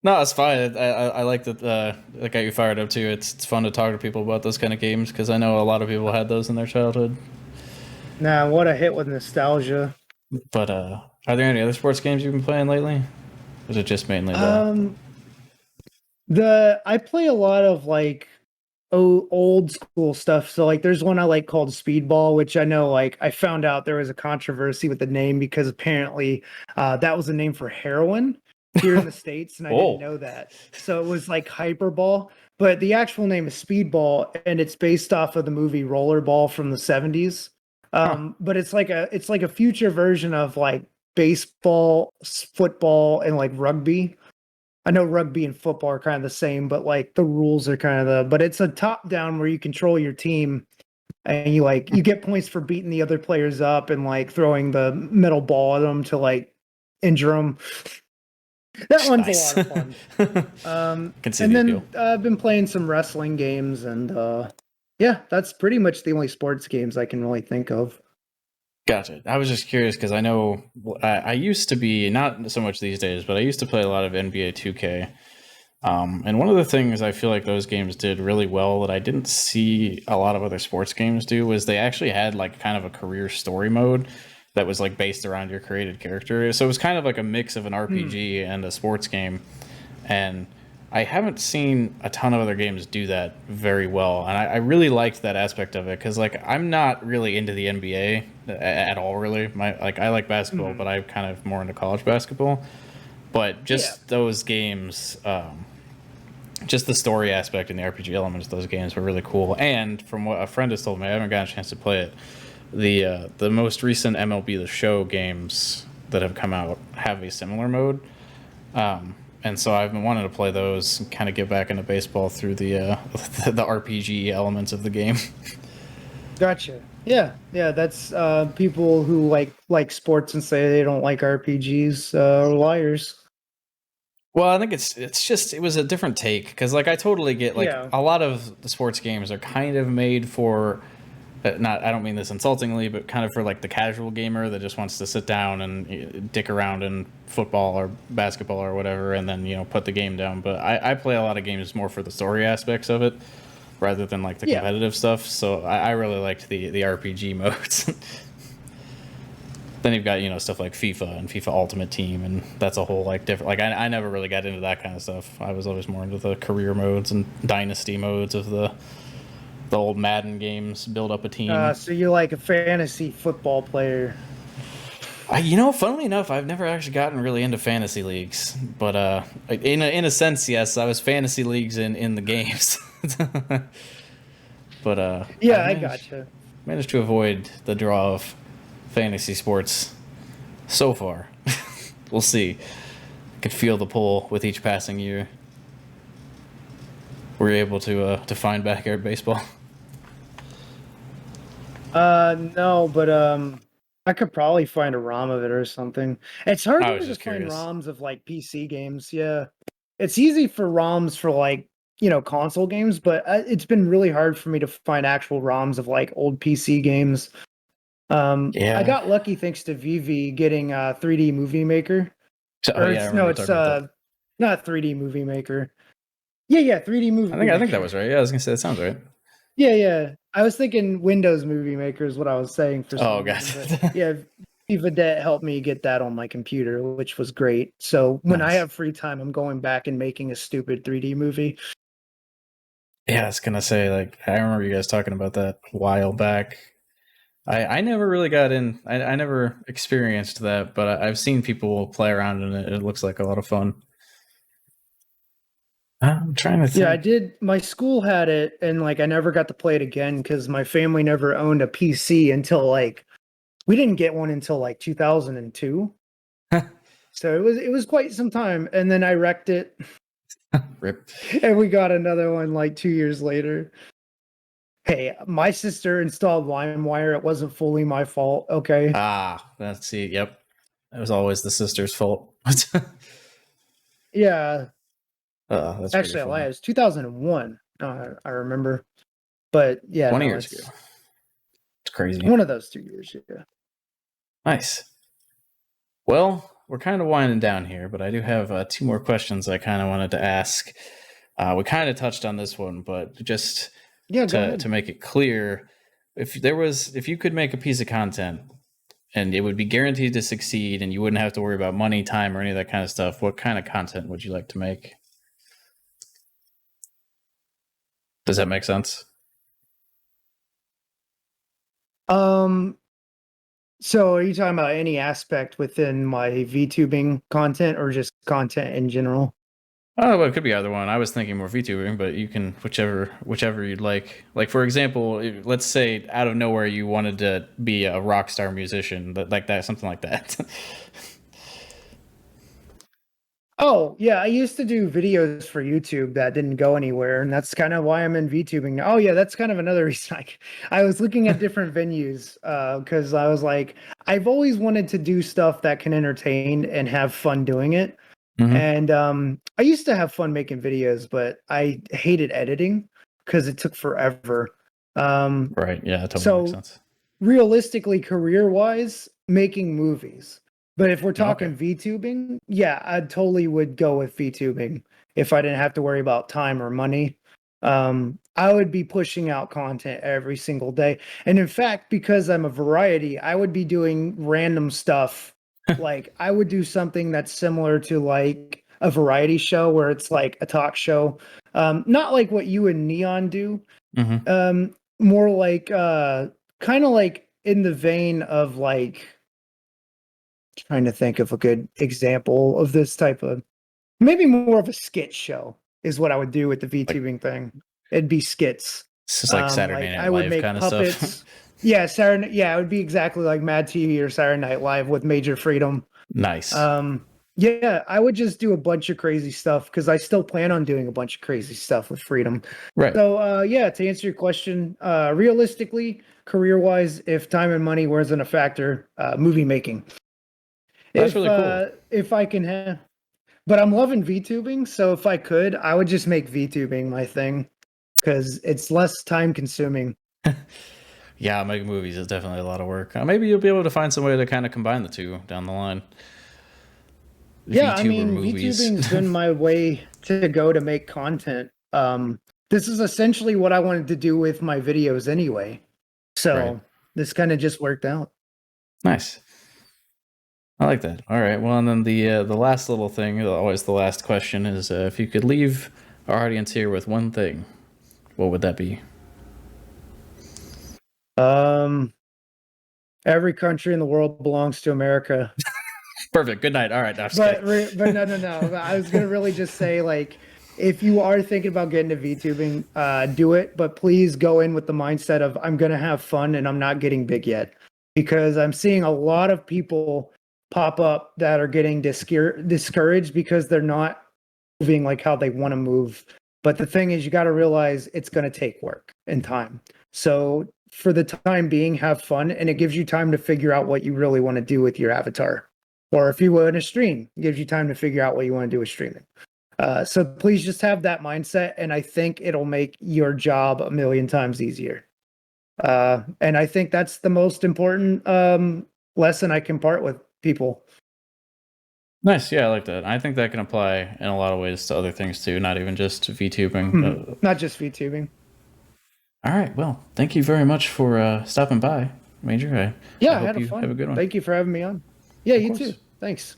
Speaker 1: No, it's fine. I like that. That got you fired up too. It's fun to talk to people about those kind of games because I know a lot of people had those in their childhood.
Speaker 2: now. What a hit with nostalgia.
Speaker 1: But are there any other sports games you've been playing lately? Or is it just mainly
Speaker 2: I play a lot of like old school stuff. So like there's one I like called Speedball, which I know like I found out there was a controversy with the name because apparently that was the name for heroin here in the States, and I didn't know that. So it was like Hyperball, but the actual name is Speedball, and it's based off of the movie Rollerball from the 70s. But it's like a future version of like baseball, football, and like rugby. I know rugby and football are kind of the same, but like the rules are kind of but it's a top down where you control your team and you get points for beating the other players up and like throwing the metal ball at them to like injure them. That one's
Speaker 1: nice.
Speaker 2: a lot of fun.
Speaker 1: Can see
Speaker 2: and
Speaker 1: the
Speaker 2: then
Speaker 1: appeal.
Speaker 2: I've been playing some wrestling games and yeah, that's pretty much the only sports games I can really think of.
Speaker 1: Gotcha. I was just curious because I know I used to be, not so much these days, but I used to play a lot of NBA 2K. And one of the things I feel like those games did really well that I didn't see a lot of other sports games do was they actually had like kind of a career story mode that was like based around your created character. So it was kind of like a mix of an RPG and a sports game. And I haven't seen a ton of other games do that very well, and I really liked that aspect of it because, like, I'm not really into the NBA at all. Really, I like basketball, but I'm kind of more into college basketball. But just those games, just the story aspect and the RPG elements of those games were really cool. And from what a friend has told me, I haven't gotten a chance to play it. The most recent MLB The Show games that have come out have a similar mode. And so I've been wanting to play those and kind of get back into baseball through the the RPG elements of the game.
Speaker 2: Gotcha. Yeah, that's people who like sports and say they don't like RPGs are liars.
Speaker 1: Well, I think it was a different take because like I totally get like a lot of the sports games are kind of made for not, I don't mean this insultingly, but kind of for like the casual gamer that just wants to sit down and dick around in football or basketball or whatever, and then put the game down. But I play a lot of games more for the story aspects of it rather than like the competitive stuff. So I really liked the RPG modes. Then you've got, stuff like FIFA and FIFA Ultimate Team, and that's a whole like different. Like I never really got into that kind of stuff. I was always more into the career modes and dynasty modes of the old Madden games. Build up a team.
Speaker 2: So you're like a fantasy football player.
Speaker 1: Funnily enough, I've never actually gotten really into fantasy leagues, but in a sense, yes, I was fantasy leagues in the games. But
Speaker 2: Yeah, I gotcha.
Speaker 1: managed to avoid the draw of fantasy sports so far. We'll see. I could feel the pull with each passing year. Were you able to find backyard baseball?
Speaker 2: No, but I could probably find a ROM of it or something. It's hard
Speaker 1: I
Speaker 2: for
Speaker 1: was
Speaker 2: me to
Speaker 1: just
Speaker 2: find
Speaker 1: curious.
Speaker 2: ROMs of like PC games. Yeah, it's easy for ROMs for like console games, but it's been really hard for me to find actual ROMs of like old PC games. I
Speaker 1: Yeah.
Speaker 2: got lucky thanks to VV getting 3D Movie Maker,
Speaker 1: Oh
Speaker 2: or
Speaker 1: yeah, I
Speaker 2: it's
Speaker 1: remember
Speaker 2: no,
Speaker 1: you
Speaker 2: it's
Speaker 1: talking about that.
Speaker 2: not 3D Movie Maker. Yeah, 3D
Speaker 1: I
Speaker 2: Movie
Speaker 1: think I think that
Speaker 2: Maker.
Speaker 1: was right. Yeah, I was gonna say that sounds right.
Speaker 2: Yeah. I was thinking Windows Movie Maker is what I was saying for
Speaker 1: Oh,
Speaker 2: some reason, but
Speaker 1: gotcha.
Speaker 2: yeah, Vivadet helped me get that on my computer, which was great. So when I
Speaker 1: Nice.
Speaker 2: have free time, I'm going back and making a stupid 3D movie.
Speaker 1: Yeah, I was gonna say, like, I remember you guys talking about that a while back. I never really got in. I never experienced that, but I've seen people play around in it. It looks like a lot of fun. I'm trying to
Speaker 2: Yeah, I
Speaker 1: think.
Speaker 2: did. My school had it, and like I never got to play it again because my family never owned a PC until like we didn't get one until like 2002. So it was quite some time, and then I wrecked it,
Speaker 1: Rip.
Speaker 2: and we got another one like 2 years later. Hey, my sister installed LimeWire. It wasn't fully my fault. Okay.
Speaker 1: Let's see. Yep, it was always the sister's fault.
Speaker 2: Yeah.
Speaker 1: That's pretty
Speaker 2: Actually, I lied.
Speaker 1: funny.
Speaker 2: It was 2001. I remember. But yeah,
Speaker 1: 20
Speaker 2: no,
Speaker 1: years ago.
Speaker 2: it's
Speaker 1: It's crazy.
Speaker 2: one of those 2 years. Yeah.
Speaker 1: Nice. Well, we're kind of winding down here, but I do have two more questions I kind of wanted to ask. We kind of touched on this one, but just
Speaker 2: Yeah, go
Speaker 1: to
Speaker 2: ahead.
Speaker 1: make it clear, if you could make a piece of content and it would be guaranteed to succeed and you wouldn't have to worry about money, time, or any of that kind of stuff, what kind of content would you like to make? Does that make sense?
Speaker 2: Um, so are you talking about any aspect within my VTubing content or just content in general?
Speaker 1: Oh, well, it could be either one. I was thinking more VTubing, but you can whichever you'd like. Like for example, let's say out of nowhere you wanted to be a rock star musician, like that, something like that.
Speaker 2: Oh, yeah, I used to do videos for YouTube that didn't go anywhere, and that's kind of why I'm in VTubing now. Oh, yeah, that's kind of another reason I was looking at different venues because I was like, I've always wanted to do stuff that can entertain and have fun doing it.
Speaker 1: Hmm.
Speaker 2: And I used to have fun making videos, but I hated editing because it took forever. Um,
Speaker 1: Right. Yeah, that totally makes
Speaker 2: so
Speaker 1: sense.
Speaker 2: realistically, career-wise, making movies. But if we're
Speaker 1: Okay.
Speaker 2: talking VTubing, yeah, I totally would go with VTubing if I didn't have to worry about time or money. I would be pushing out content every single day. And in fact, because I'm a variety, I would be doing random stuff. Like I would do something that's similar to like a variety show where it's like a talk show. Not like what you and Neon do.
Speaker 1: Hmm.
Speaker 2: More like kind of like in the vein of like trying to think of a good example of this type of maybe more of a skit show is what I would do with the
Speaker 1: Like
Speaker 2: VTubing thing. It'd be skits.
Speaker 1: it's just like Saturday
Speaker 2: Like
Speaker 1: Night
Speaker 2: I would
Speaker 1: Live
Speaker 2: make
Speaker 1: kind of stuff.
Speaker 2: puppets. Yeah, Saturday. Yeah, it would be exactly like Mad TV or Saturday Night Live with Major Freedom.
Speaker 1: Nice.
Speaker 2: Um, yeah, I would just do a bunch of crazy stuff because I still plan on doing a bunch of crazy stuff with Freedom.
Speaker 1: Right.
Speaker 2: So, yeah, to answer your question, realistically, career-wise, if time and money wasn't a factor, movie making.
Speaker 1: That's really cool.
Speaker 2: If I can have, but I'm loving VTubing, so if I could, I would just make VTubing my thing because it's less time consuming.
Speaker 1: Yeah, making movies is definitely a lot of work. Maybe you'll be able to find some way to kind of combine the two down the line.
Speaker 2: Yeah, I
Speaker 1: VTuber
Speaker 2: mean,
Speaker 1: movies.
Speaker 2: VTubing's been my way to go to make content. This is essentially what I wanted to do with my videos anyway.
Speaker 1: Right.
Speaker 2: So this kind of just worked out.
Speaker 1: Nice. I like that. All right. Well, and then the last little thing, always the last question, is if you could leave our audience here with one thing, what would that be?
Speaker 2: Um, every country in the world belongs to America.
Speaker 1: Perfect. Good night. All right. I'm just
Speaker 2: But
Speaker 1: kidding.
Speaker 2: but no. I was gonna really just say, like, if you are thinking about getting to VTubing, do it, but please go in with the mindset of I'm gonna have fun and I'm not getting big yet, because I'm seeing a lot of people pop up that are getting discouraged because they're not moving like how they want to move. But the thing is, you got to realize it's going to take work and time. So for the time being, have fun, and it gives you time to figure out what you really want to do with your avatar. Or if you want to stream, it gives you time to figure out what you want to do with streaming. So please just have that mindset, and I think it'll make your job a million times easier. And I think that's the most important lesson I can part with people.
Speaker 1: Nice. Yeah, I like that. I think that can apply in a lot of ways to other things too, not even just VTubing.
Speaker 2: Not just VTubing.
Speaker 1: All right. Well, thank you very much for stopping by, Major. I
Speaker 2: Yeah, I
Speaker 1: hope
Speaker 2: had
Speaker 1: you have a
Speaker 2: fun.
Speaker 1: good one.
Speaker 2: Thank you for having me on. Yeah,
Speaker 1: Of
Speaker 2: you
Speaker 1: course.
Speaker 2: too. Thanks.